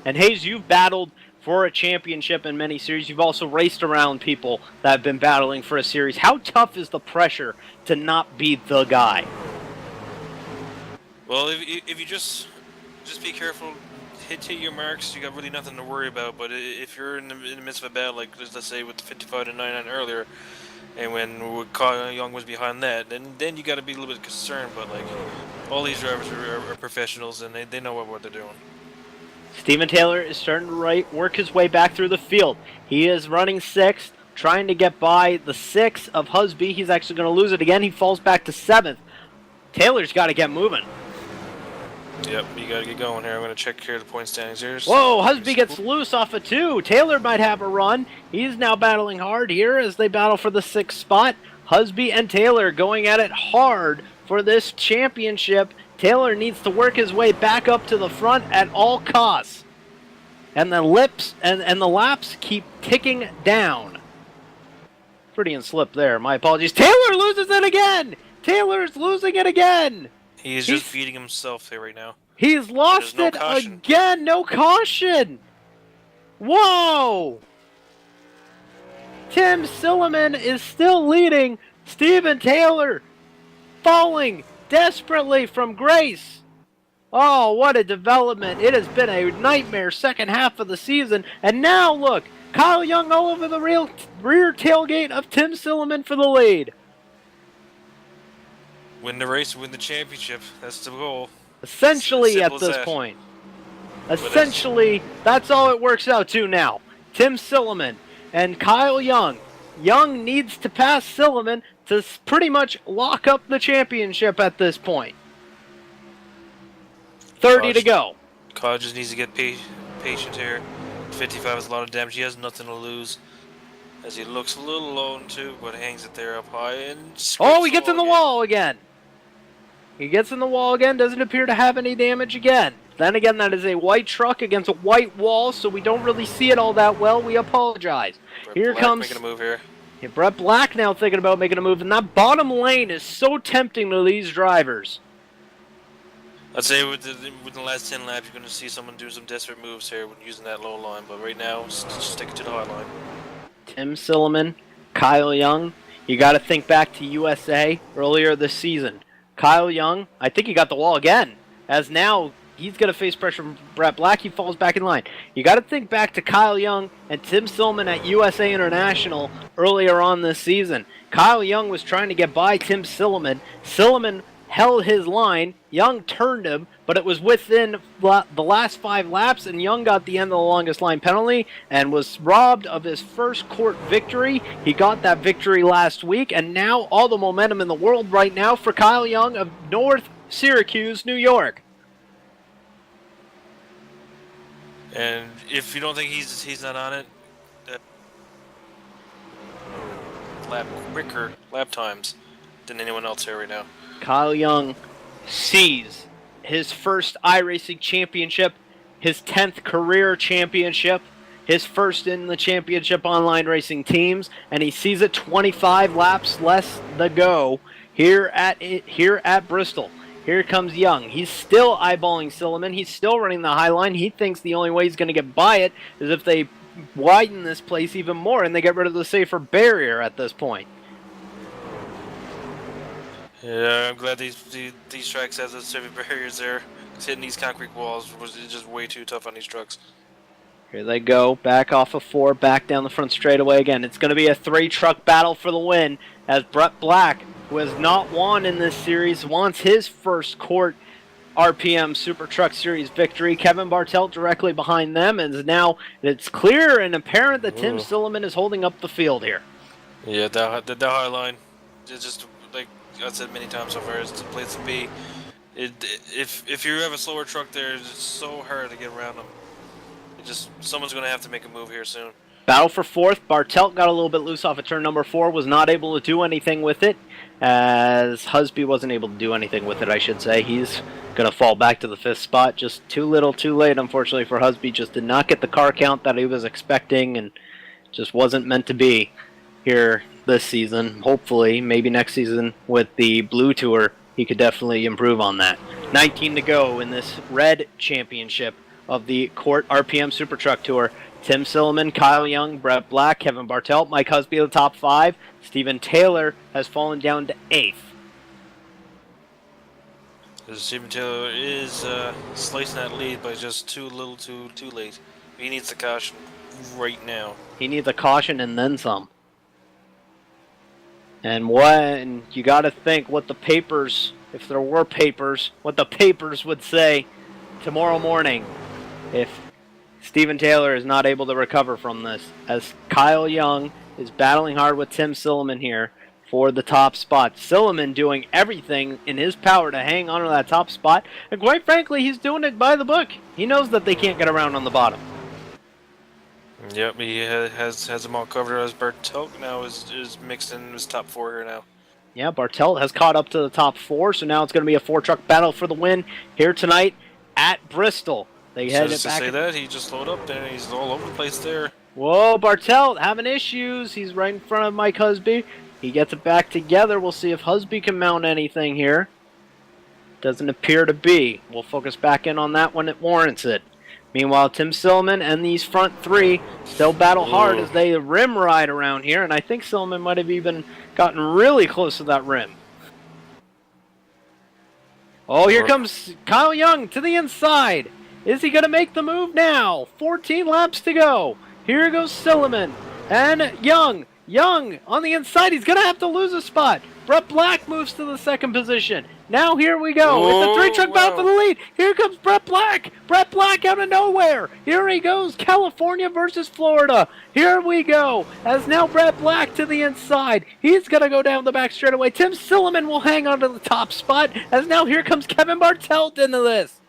And Hayes, you've battled for a championship in many series. You've also raced around people that have been battling for a series. How tough is the pressure to not be the guy? Well, if you just be careful, hit your marks, you got really nothing to worry about. But if you're in the midst of a battle, like let's say with the 55 to 99 earlier, and when Kyle Young was behind that, then you got to be a little bit concerned. But like, all these drivers are professionals, and they know what they're doing. Steven Taylor is starting to work his way back through the field. He is running 6th, trying to get by the 6 of Husby. He's actually going to lose it again. He falls back to 7th. Taylor's got to get moving. Yep, you got to get going here. I'm going to check here the point standings here. Whoa, Husby gets loose off of 2. Taylor might have a run. He's now battling hard here as they battle for the 6th spot. Husby and Taylor going at it hard for this championship. Taylor needs to work his way back up to the front at all costs. And the laps keep ticking down. Freudian slip there. My apologies. Taylor loses it again! Taylor's losing it again! He's just beating himself there right now. He's lost it again! No caution! Whoa! Tim Silliman is still leading. Steven Taylor falling desperately from grace. Oh, what a development. It has been a nightmare second half of the season. And now, look, Kyle Young all over the rear tailgate of Tim Silliman for the lead. Win the race, win the championship. That's the goal. Essentially at this point. Essentially, that's all it works out to now. Tim Silliman and Kyle Young. Young needs to pass Silliman to pretty much lock up the championship at this point. 30 to go. Kyle just needs to get patient here. 55 is a lot of damage. He has nothing to lose. As he looks a little low too, but hangs it there up high. And he gets in the wall again. He gets in the wall again. Doesn't appear to have any damage again. Then again, that is a white truck against a white wall, so we don't really see it all that well. We apologize. Here comes making a move here. Yeah, Brett Black now thinking about making a move, and that bottom lane is so tempting to these drivers. I'd say within the last 10 laps, you're going to see someone do some desperate moves here when using that low line, but right now, just stick it to the high line. Tim Silliman, Kyle Young, you got to think back to USA earlier this season. Kyle Young, I think he got the wall again, as now he's going to face pressure from Brett Black. He falls back in line. You got to think back to Kyle Young and Tim Silliman at USA International earlier on this season. Kyle Young was trying to get by Tim Silliman. Silliman held his line. Young turned him, but it was within the last 5 laps, and Young got the end of the longest line penalty and was robbed of his first court victory. He got that victory last week, and now all the momentum in the world right now for Kyle Young of North Syracuse, New York. And if you don't think he's not on it, quicker lap times than anyone else here right now. Kyle Young sees his first iRacing championship, his 10th career championship, his first in the championship online racing teams, and he sees it 25 laps less to go here at Bristol. Here comes Young. He's still eyeballing Silliman. He's still running the high line. He thinks the only way he's going to get by it is if they widen this place even more and they get rid of the safer barrier at this point. Yeah, I'm glad these tracks have those safer barriers there. Hitting these concrete walls was just way too tough on these trucks. Here they go, back off of 4, back down the front straightaway again. It's going to be a 3-truck battle for the win as Brett Black, who has not won in this series, wants his first court RPM Super Truck Series victory. Kevin Bartelt directly behind them, and now it's clear and apparent that Tim Silliman is holding up the field here. Yeah, the high line, it's just like I said many times so far, it's the place to be. If you have a slower truck there, it's so hard to get around them. Someone's going to have to make a move here soon. Battle for 4th. Bartelt got a little bit loose off of turn number 4, was not able to do anything with it, as Husby wasn't able to do anything with it, I should say. He's going to fall back to the 5th spot. Just too little, too late, unfortunately, for Husby. Just did not get the car count that he was expecting, and just wasn't meant to be here this season. Hopefully, maybe next season with the Blue Tour, he could definitely improve on that. 19 to go in this red championship of the Court RPM Super Truck Tour. Tim Silliman, Kyle Young, Brett Black, Kevin Bartelt, Mike Husby the top 5. Steven Taylor has fallen down to 8th. Steven Taylor is slicing that lead, but just too little, too late. He needs the caution right now. He needs a caution and then some. And when you got to think what the papers, if there were papers, what the papers would say tomorrow morning if Steven Taylor is not able to recover from this, as Kyle Young is battling hard with Tim Silliman here for the top spot. Silliman doing everything in his power to hang on to that top spot, and quite frankly, he's doing it by the book. He knows that they can't get around on the bottom. Yep, he has them all covered. As Bartelt now is mixed in his top 4 here now. Yeah, Bartelt has caught up to the top 4, so now it's going to be a 4-truck battle for the win here tonight at Bristol. They head it back. To say that, he just slowed up there, and he's all over the place there. Whoa, Bartelt having issues. He's right in front of Mike Husby. He gets it back together. We'll see if Husby can mount anything here. Doesn't appear to be. We'll focus back in on that when it warrants it. Meanwhile, Tim Silliman and these front 3 still battle hard as they rim ride around here, and I think Silliman might have even gotten really close to that rim. Oh, here comes Kyle Young to the inside. Is he going to make the move now? 14 laps to go. Here goes Silliman and Young. Young on the inside. He's going to have to lose a spot. Brett Black moves to the 2nd position. Now here we go. It's a 3-truck battle for the lead. Here comes Brett Black. Brett Black out of nowhere. Here he goes. California versus Florida. Here we go. As now Brett Black to the inside. He's going to go down the back straightaway. Tim Silliman will hang on to the top spot. As now here comes Kevin Bartelt into this.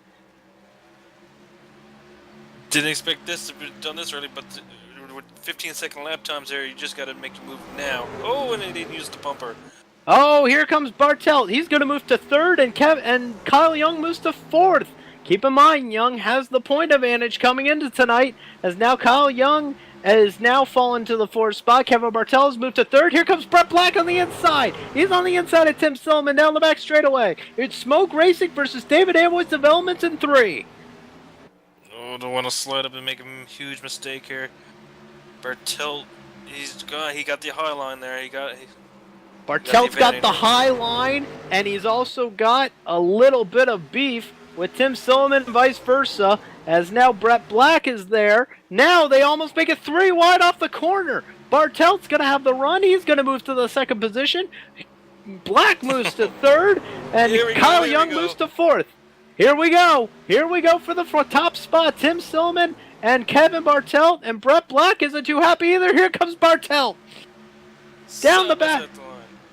Didn't expect this to be done this early, but with 15-second lap times there, you just got to make the move now. Oh, and he didn't use the bumper. Oh, here comes Bartelt. He's going to move to 3rd, and Kyle Young moves to 4th. Keep in mind, Young has the point advantage coming into tonight, as now Kyle Young has now fallen to the 4th spot. Kevin Bartelt has moved to 3rd. Here comes Brett Black on the inside. He's on the inside of Tim Silliman down the back straightaway. It's Smoke Racing versus David Amwood's Developments in 3. Oh, don't want to slide up and make a huge mistake here. Bartelt, he got the high line there. Bartelt's got the high line, and he's also got a little bit of beef with Tim Silliman and vice versa, as now Brett Black is there. Now they almost make it 3 wide off the corner. Bartelt's going to have the run. He's going to move to the 2nd position. Black moves to 3rd, and Kyle Young moves to 4th. Here we go. Here we go for the top spot. Tim Silliman and Kevin Bartelt, and Brett Black isn't too happy either. Here comes Bartelt. Down the back.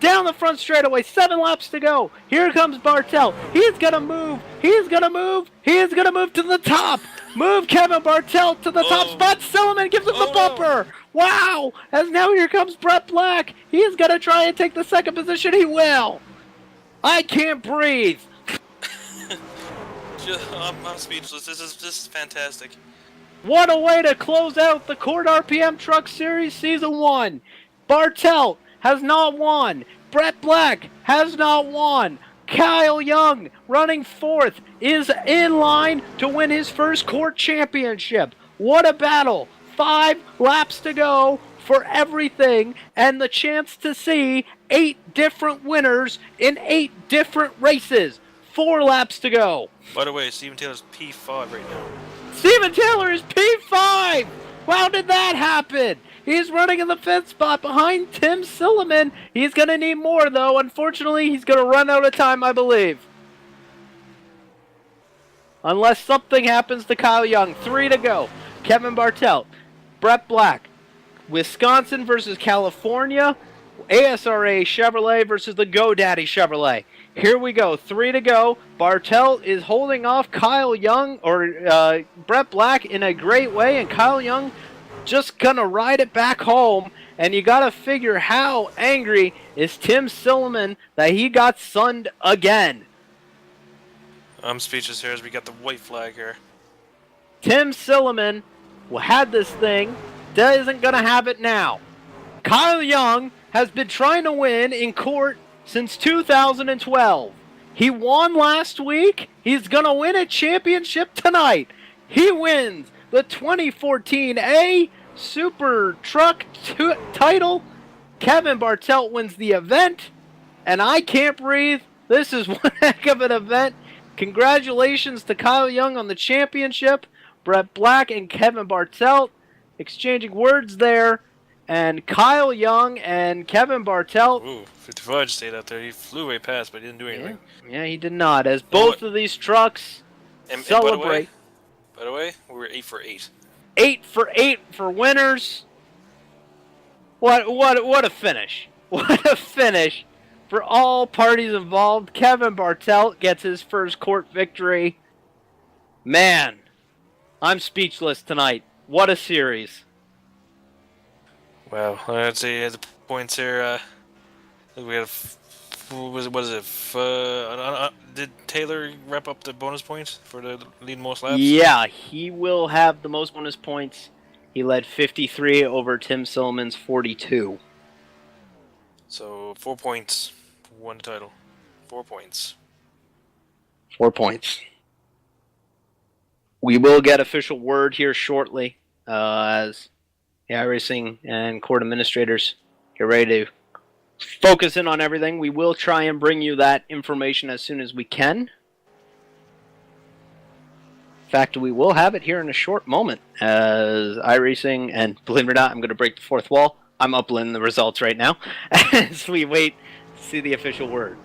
Down the front straightaway. 7 laps to go. Here comes Bartelt. He's going to move. He's going to move. He is going to move to the top. Move Kevin Bartelt to the top spot. Silliman gives him the bumper. Wow. As now here comes Brett Black. He's going to try and take the 2nd position. He will. I can't breathe. I'm speechless. This is fantastic. What a way to close out the Court RPM Truck Series Season 1. Bartelt has not won. Brett Black has not won. Kyle Young, running 4th, is in line to win his first Court Championship. What a battle. 5 laps to go for everything, and the chance to see 8 different winners in 8 different races. 4 laps to go. By the way, Steven Taylor's P5 right now. Steven Taylor is P5! How did that happen? He's running in the 5th spot behind Tim Silliman. He's going to need more, though. Unfortunately, he's going to run out of time, I believe. Unless something happens to Kyle Young. 3 to go. Kevin Bartelt, Brett Black, Wisconsin versus California, ASRA Chevrolet versus the GoDaddy Chevrolet. Here we go. 3 to go. Bartelt is holding off Kyle Young, or Brett Black, in a great way, and Kyle Young just gonna ride it back home. And you gotta figure how angry is Tim Silliman that he got sunned again. I'm speechless here as we got the white flag here. Tim Silliman had this thing, isn't gonna have it now. Kyle Young has been trying to win in court since 2012. He won last week. He's going to win a championship tonight. He wins the 2014 A Super Truck title. Kevin Bartelt wins the event, and I can't breathe. This is one heck of an event. Congratulations to Kyle Young on the championship. Brett Black and Kevin Bartelt exchanging words there. And Kyle Young and Kevin Bartelt. Ooh, 55 just stayed out there. He flew way past, but he didn't do anything. Yeah, he did not. As both of these trucks celebrate. By the way, we were 8 for 8. 8 for 8 for winners. What a finish. What a finish for all parties involved. Kevin Bartelt gets his first court victory. Man, I'm speechless tonight. What a series. Wow, I'd say the points here, we had, did Taylor wrap up the bonus points for the lead most laps? Yeah, he will have the most bonus points. He led 53 over Tim Silliman's 42. So 4 points, won the title. 4 points. 4 points. We will get official word here shortly as the iRacing and court administrators get ready to focus in on everything. We will try and bring you that information as soon as we can. In fact, we will have it here in a short moment as iRacing, and believe it or not, I'm going to break the fourth wall. I'm uploading the results right now as we wait to see the official word.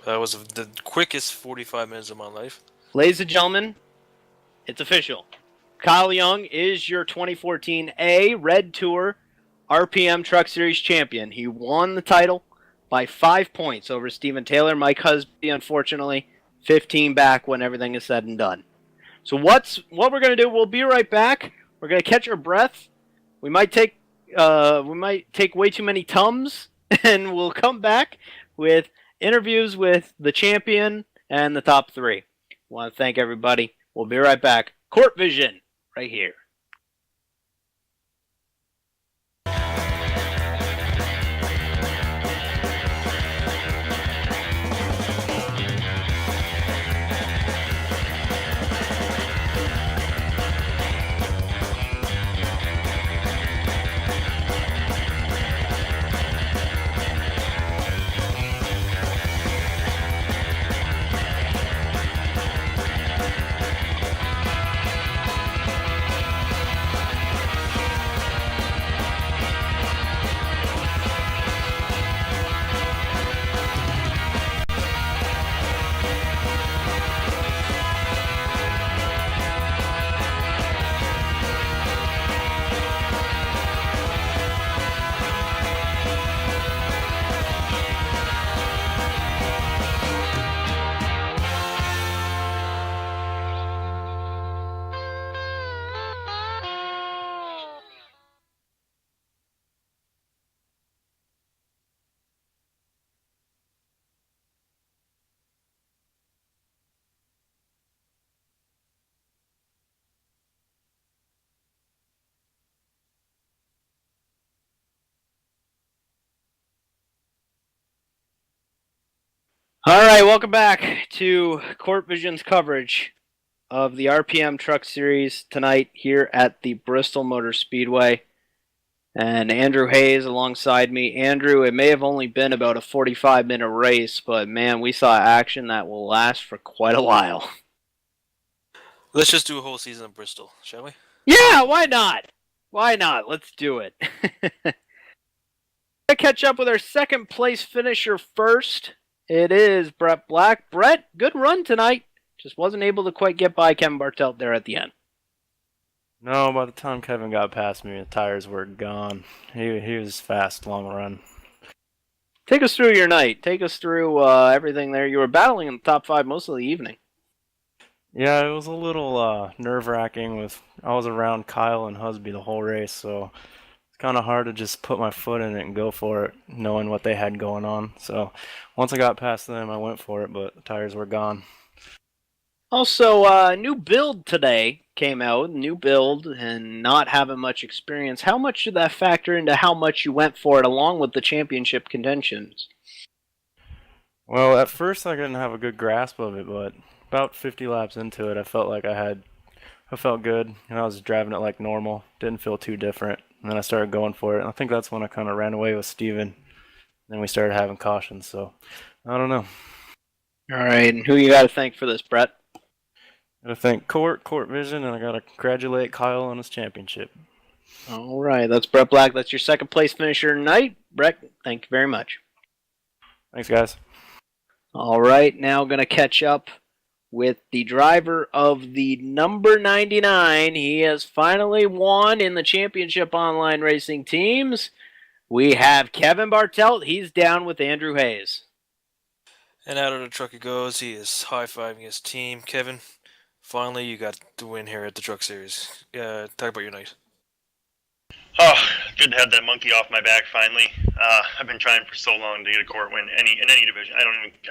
That was the quickest 45 minutes of my life. Ladies and gentlemen, it's official. Kyle Young is your 2014 A Red Tour RPM Truck Series champion. He won the title by 5 points over Steven Taylor. Mike Husby, unfortunately, 15 back when everything is said and done. So what we're going to do, we'll be right back. We're going to catch our breath. We might take way too many Tums, and we'll come back with interviews with the champion and the top three. I want to thank everybody. We'll be right back. Court Vision, right here. All right, welcome back to Court Vision's coverage of the RPM Truck Series tonight here at the Bristol Motor Speedway. And Andrew Hayes alongside me. Andrew, it may have only been about a 45-minute race, but man, we saw action that will last for quite a while. Let's just do a whole season of Bristol, shall we? Yeah, why not? Why not? Let's do it. To catch up with our second place finisher first. It is Brett Black. Brett, good run tonight. Just wasn't able to quite get by Kevin Bartelt there at the end. No, by the time Kevin got past me, the tires were gone. He was fast, long run. Take us through your night. Take us through everything there. You were battling in the top five most of the evening. Yeah, it was a little nerve-wracking. I was around Kyle and Husby the whole race, so it's kind of hard to just put my foot in it and go for it, knowing what they had going on. So once I got past them, I went for it, but the tires were gone. Also, new build today came out. New build and not having much experience. How much did that factor into how much you went for it along with the championship contentions? Well, at first I didn't have a good grasp of it, but about 50 laps into it, I felt like I had I felt good, and I was driving it like normal. Didn't feel too different. And then I started going for it. And I think that's when I kind of ran away with Steven. Then we started having cautions. So I don't know. All right, and who you got to thank for this, Brett? I gotta thank Court Vision, and I gotta congratulate Kyle on his championship. All right, that's Brett Black. That's your second place finisher tonight. Brett, thank you very much. Thanks, guys. All right, now going to catch up with the driver of the number 99. He has finally won in the championship online racing teams. We have Kevin Bartelt. He's down with Andrew Hayes. And out of the truck he goes. He is high-fiving his team. Kevin, finally you got the win here at the Truck Series. Talk about your night. Oh, good to have that monkey off my back finally. I've been trying for so long to get a court win in any division. I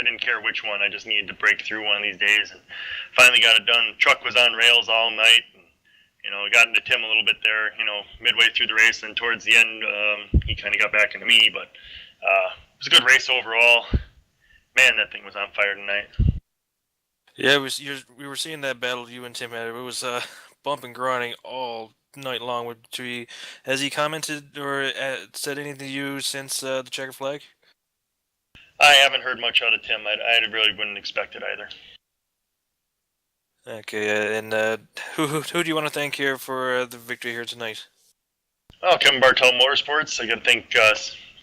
didn't care which one. I just needed to break through one of these days, and finally got it done. Truck was on rails all night. And, got into Tim a little bit there. Midway through the race, and towards the end, he kind of got back into me. But it was a good race overall. Man, that thing was on fire tonight. Yeah, we were seeing that battle you and Tim had. It was bumping, grinding all night long. Has he commented or said anything to you since the checker flag? I haven't heard much out of Tim. I really wouldn't expect it either. Okay, and who do you want to thank here for the victory here tonight? Oh, Kevin Bartel Motorsports. I got to thank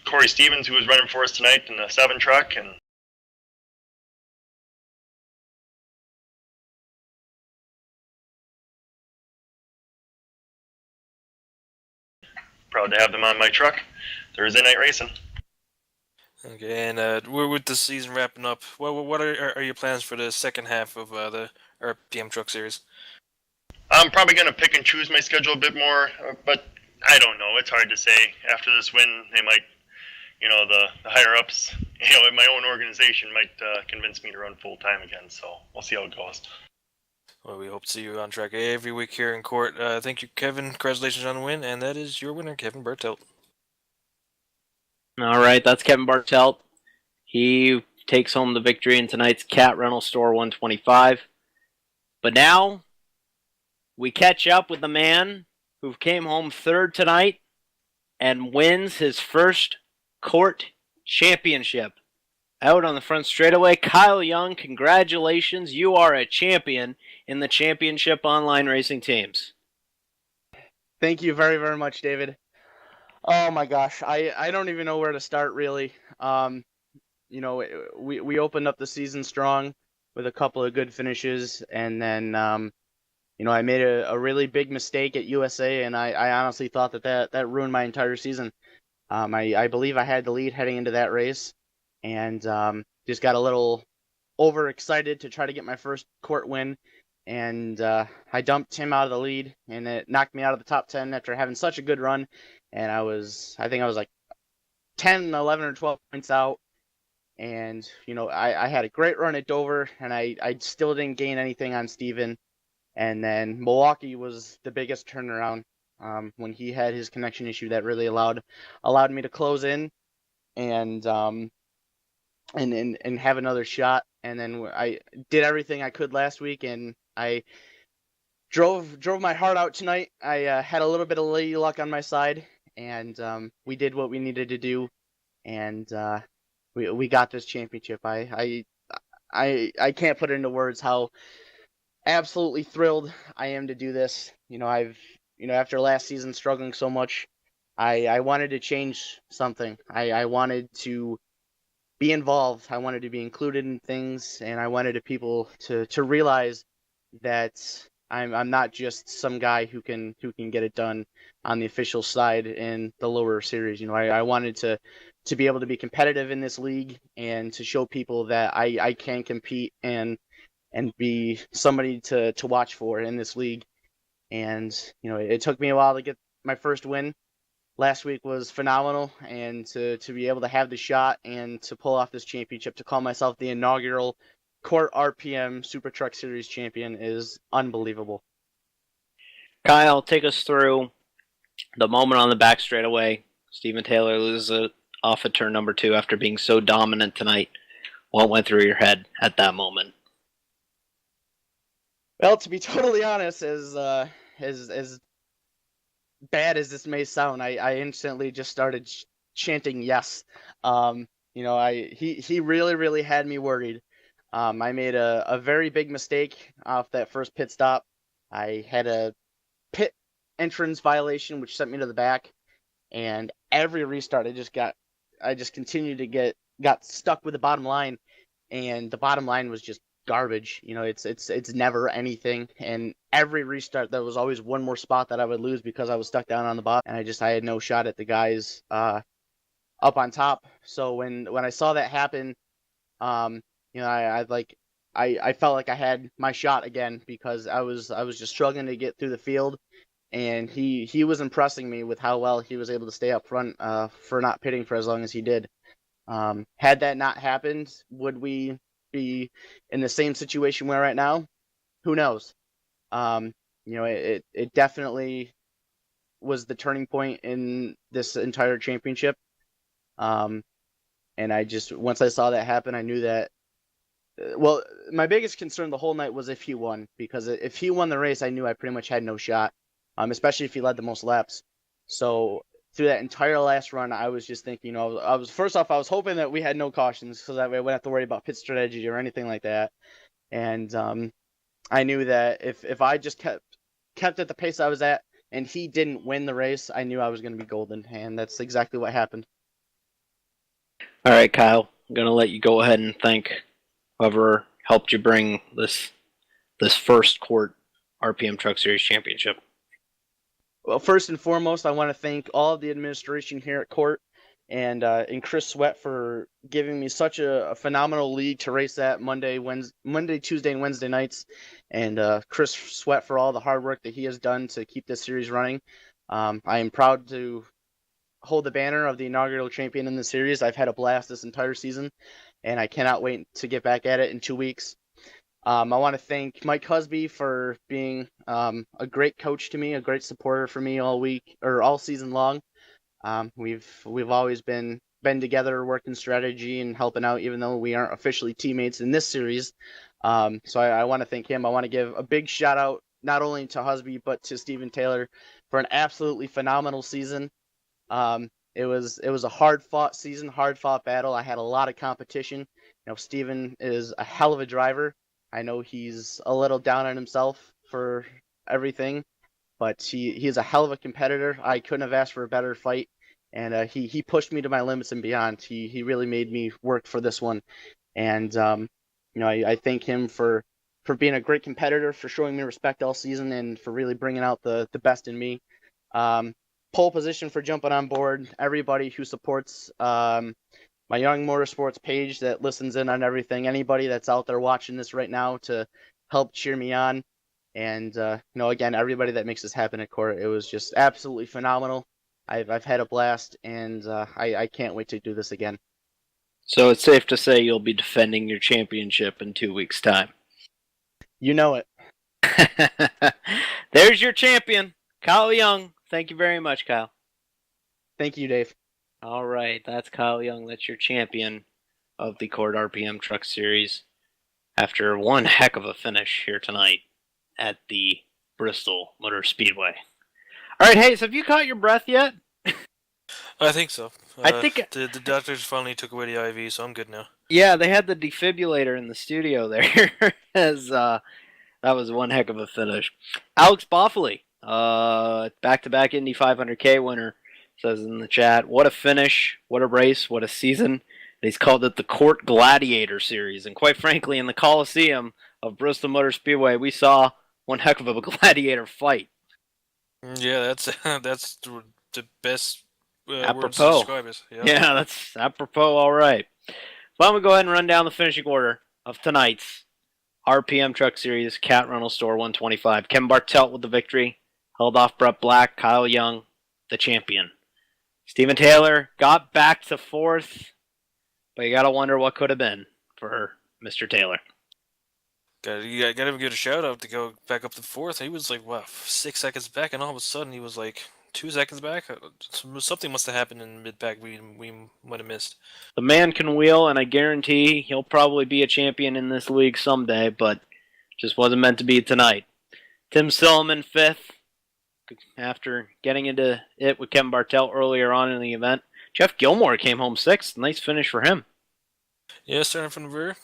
Corey Stevens, who was running for us tonight in the 7 truck, and proud to have them on my truck Thursday night racing. Okay, and we're with the season wrapping up. What are your plans for the second half of the RPM Truck Series? I'm probably going to pick and choose my schedule a bit more, but I don't know. It's hard to say. After this win, they might, the higher-ups, in my own organization might convince me to run full-time again, so we'll see how it goes. Well, we hope to see you on track every week here in court. Thank you, Kevin. Congratulations on the win, and that is your winner, Kevin Bartelt. All right, that's Kevin Bartelt. He takes home the victory in tonight's Cat Rental Store 125. But now we catch up with the man who came home third tonight and wins his first court championship. Out on the front straightaway, Kyle Young, congratulations. You are a champion in the championship online racing teams. Thank you very, very much, David. Oh my gosh, I don't even know where to start really. We opened up the season strong with a couple of good finishes, and then I made a really big mistake at USA, and I honestly thought that ruined my entire season. I believe I had the lead heading into that race, and just got a little overexcited to try to get my first court win, and I dumped him out of the lead, and it knocked me out of the top 10 after having such a good run. And I think I was like 10, 11, or 12 points out. And, I had a great run at Dover, and I still didn't gain anything on Steven. And then Milwaukee was the biggest turnaround when he had his connection issue that really allowed me to close in and have another shot. And then I did everything I could last week, and I drove my heart out tonight. I had a little bit of lady luck on my side, and we did what we needed to do, and we got this championship. I can't put into words how absolutely thrilled I am to do this. After last season struggling so much, I wanted to change something. I wanted to be involved. I wanted to be included in things, and I wanted people to realize that I'm not just some guy who can get it done on the official side in the lower series. I wanted to be able to be competitive in this league and to show people that I can compete and be somebody to watch for in this league. And it took me a while to get my first win. Last week was phenomenal, and to be able to have the shot and to pull off this championship, to call myself the inaugural Court RPM Super Truck Series champion is unbelievable. Kyle, take us through the moment on the back straightaway. Steven Taylor loses it off at turn number 2 after being so dominant tonight. What went through your head at that moment? Well, to be totally honest, as bad as this may sound, I instantly just started chanting yes. He really had me worried. I made a very big mistake off that first pit stop. I had a pit entrance violation, which sent me to the back, and every restart I just continued to got stuck with the bottom line, and the bottom line was just garbage. It's never anything, and every restart there was always one more spot that I would lose because I was stuck down on the bottom, and I had no shot at the guys up on top. So when I saw that happen, I felt like I had my shot again because I was just struggling to get through the field, and he was impressing me with how well he was able to stay up front for not pitting for as long as he did. Had that not happened, would we be in the same situation we're right now? Who knows? It definitely was the turning point in this entire championship. And once I saw that happen, I knew that. Well, my biggest concern the whole night was if he won, because if he won the race, I knew I pretty much had no shot, especially if he led the most laps. So through that entire last run, I was just thinking, I was hoping that we had no cautions, so that way I wouldn't have to worry about pit strategy or anything like that. And I knew that if I just kept at the pace I was at, and he didn't win the race, I knew I was going to be golden, and that's exactly what happened. All right, Kyle, I'm going to let you go ahead and thank whoever helped you bring this first court RPM Truck Series championship. Well, first and foremost, I want to thank all of the administration here at court and Chris Sweat for giving me such a phenomenal league to race at Monday, Tuesday, and Wednesday nights, and Chris Sweat for all the hard work that he has done to keep this series running. I am proud to hold the banner of the inaugural champion in the series. I've had a blast this entire season, and I cannot wait to get back at it in 2 weeks. I want to thank Mike Husby for being a great coach to me, a great supporter for me all season long. We've always been together, working strategy and helping out, even though we aren't officially teammates in this series. So I want to thank him. I want to give a big shout out not only to Husby but to Steven Taylor for an absolutely phenomenal season. It was a hard fought season, hard fought battle. I had a lot of competition. Steven is a hell of a driver. I know he's a little down on himself for everything, but he's a hell of a competitor. I couldn't have asked for a better fight, and he pushed me to my limits and beyond. He really made me work for this one, and I thank him for being a great competitor, for showing me respect all season, and for really bringing out the best in me. Pole position for jumping on board. Everybody who supports my Young Motorsports page that listens in on everything. Anybody that's out there watching this right now to help cheer me on. And, again, everybody that makes this happen at court. It was just absolutely phenomenal. I've had a blast, and I can't wait to do this again. So it's safe to say you'll be defending your championship in 2 weeks' time. You know it. There's your champion, Kyle Young. Thank you very much, Kyle. Thank you, Dave. All right, that's Kyle Young. That's your champion of the Court RPM Truck Series after one heck of a finish here tonight at the Bristol Motor Speedway. All right, Hayes, have you caught your breath yet? I think so. I think the doctors finally took away the IV, so I'm good now. Yeah, they had the defibrillator in the studio there. As that was one heck of a finish. Alex Boffoli, back-to-back Indy 500K winner, says in the chat, what a finish, what a race, what a season. And he's called it the Court Gladiator Series. And quite frankly, in the Coliseum of Bristol Motor Speedway, we saw one heck of a gladiator fight. Yeah, that's the best words apropos. to describe it. Yeah, that's apropos, all right. Well, I'm going to go ahead and run down the finishing order of tonight's RPM Truck Series Cat Rental Store 125. Kevin Bartelt with the victory. Held off Brett Black. Kyle Young, the champion. Steven Taylor got back to fourth, but you got to wonder what could have been for Mr. Taylor. You got to give a shout out to go back up to fourth. He was like, 6 seconds back, and all of a sudden he was like 2 seconds back. Something must have happened in mid-pack we might have missed. The man can wheel, and I guarantee he'll probably be a champion in this league someday, but Just wasn't meant to be tonight. Tim Silliman 5th after getting into it with Kevin Bartel earlier on in the event. Jeff Gilmore came home 6th. Nice finish for him. Yeah, starting from the rear.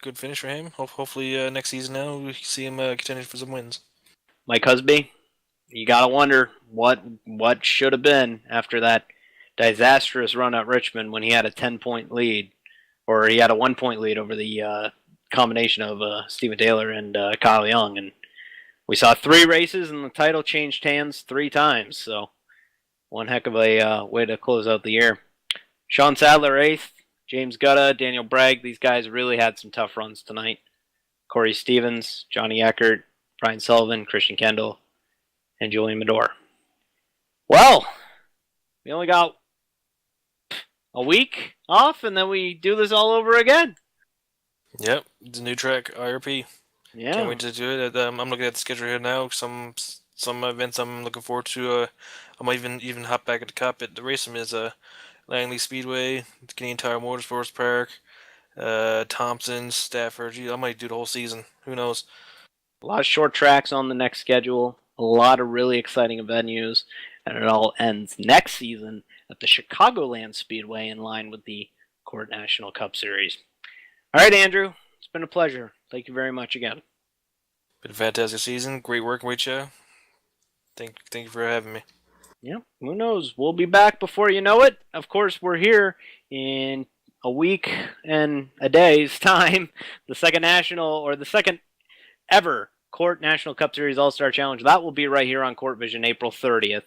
Good finish for him. Hopefully next season now we see him contending for some wins. Mike Husby, you gotta wonder what should have been after that disastrous run at Richmond when he had a 10-point lead, or he had a 1-point lead over the combination of Steven Taylor and Kyle Young, and we saw 3 races and the title changed hands 3 times. So one heck of a way to close out the year. Sean Sadler 8th, James Gutta, Daniel Bragg. These guys really had some tough runs tonight. Corey Stevens, Johnny Eckert, Brian Sullivan, Christian Kendall, and Julian Medor. Well, we only got a week off, and then we do this all over again. Yep, it's a new track, IRP. Yeah. Can't wait to do it. I'm looking at the schedule here now. Some events I'm looking forward to. I might even hop back at the cockpit. The race is Langley Speedway, Canadian Tire Motorsports Park, Thompson, Stafford. I might do the whole season. Who knows? A lot of short tracks on the next schedule. A lot of really exciting venues. And it all ends next season at the Chicagoland Speedway in line with the Court National Cup Series. All right, Andrew. It's been a pleasure. Thank you very much again. Been a fantastic season. Great working with you. Thank you for having me. Yeah, who knows? We'll be back before you know it. Of course, we're here in a week and a day's time. The second ever Court National Cup Series All-Star Challenge. That will be right here on Court Vision, April 30th.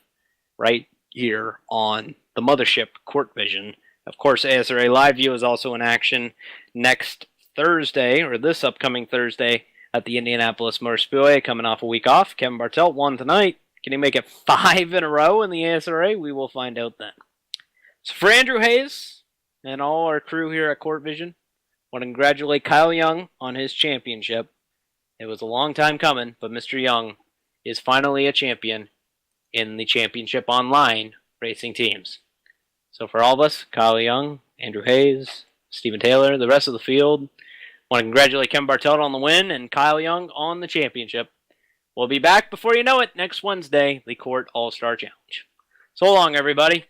Right here on the mothership, Court Vision. Of course, ASRA Live View is also in action next Thursday, or this upcoming Thursday, at the Indianapolis Motor Speedway, coming off a week off. Kevin Bartel won tonight. Can he make it 5 in a row in the ASRA? We will find out then. So for Andrew Hayes and all our crew here at Court Vision, I want to congratulate Kyle Young on his championship. It was a long time coming, but Mr. Young is finally a champion in the Championship Online racing teams. So for all of us, Kyle Young, Andrew Hayes, Steven Taylor, the rest of the field, I want to congratulate Kevin Bartel on the win and Kyle Young on the championship. We'll be back before you know it next Wednesday, the Court All-Star Challenge. So long, everybody.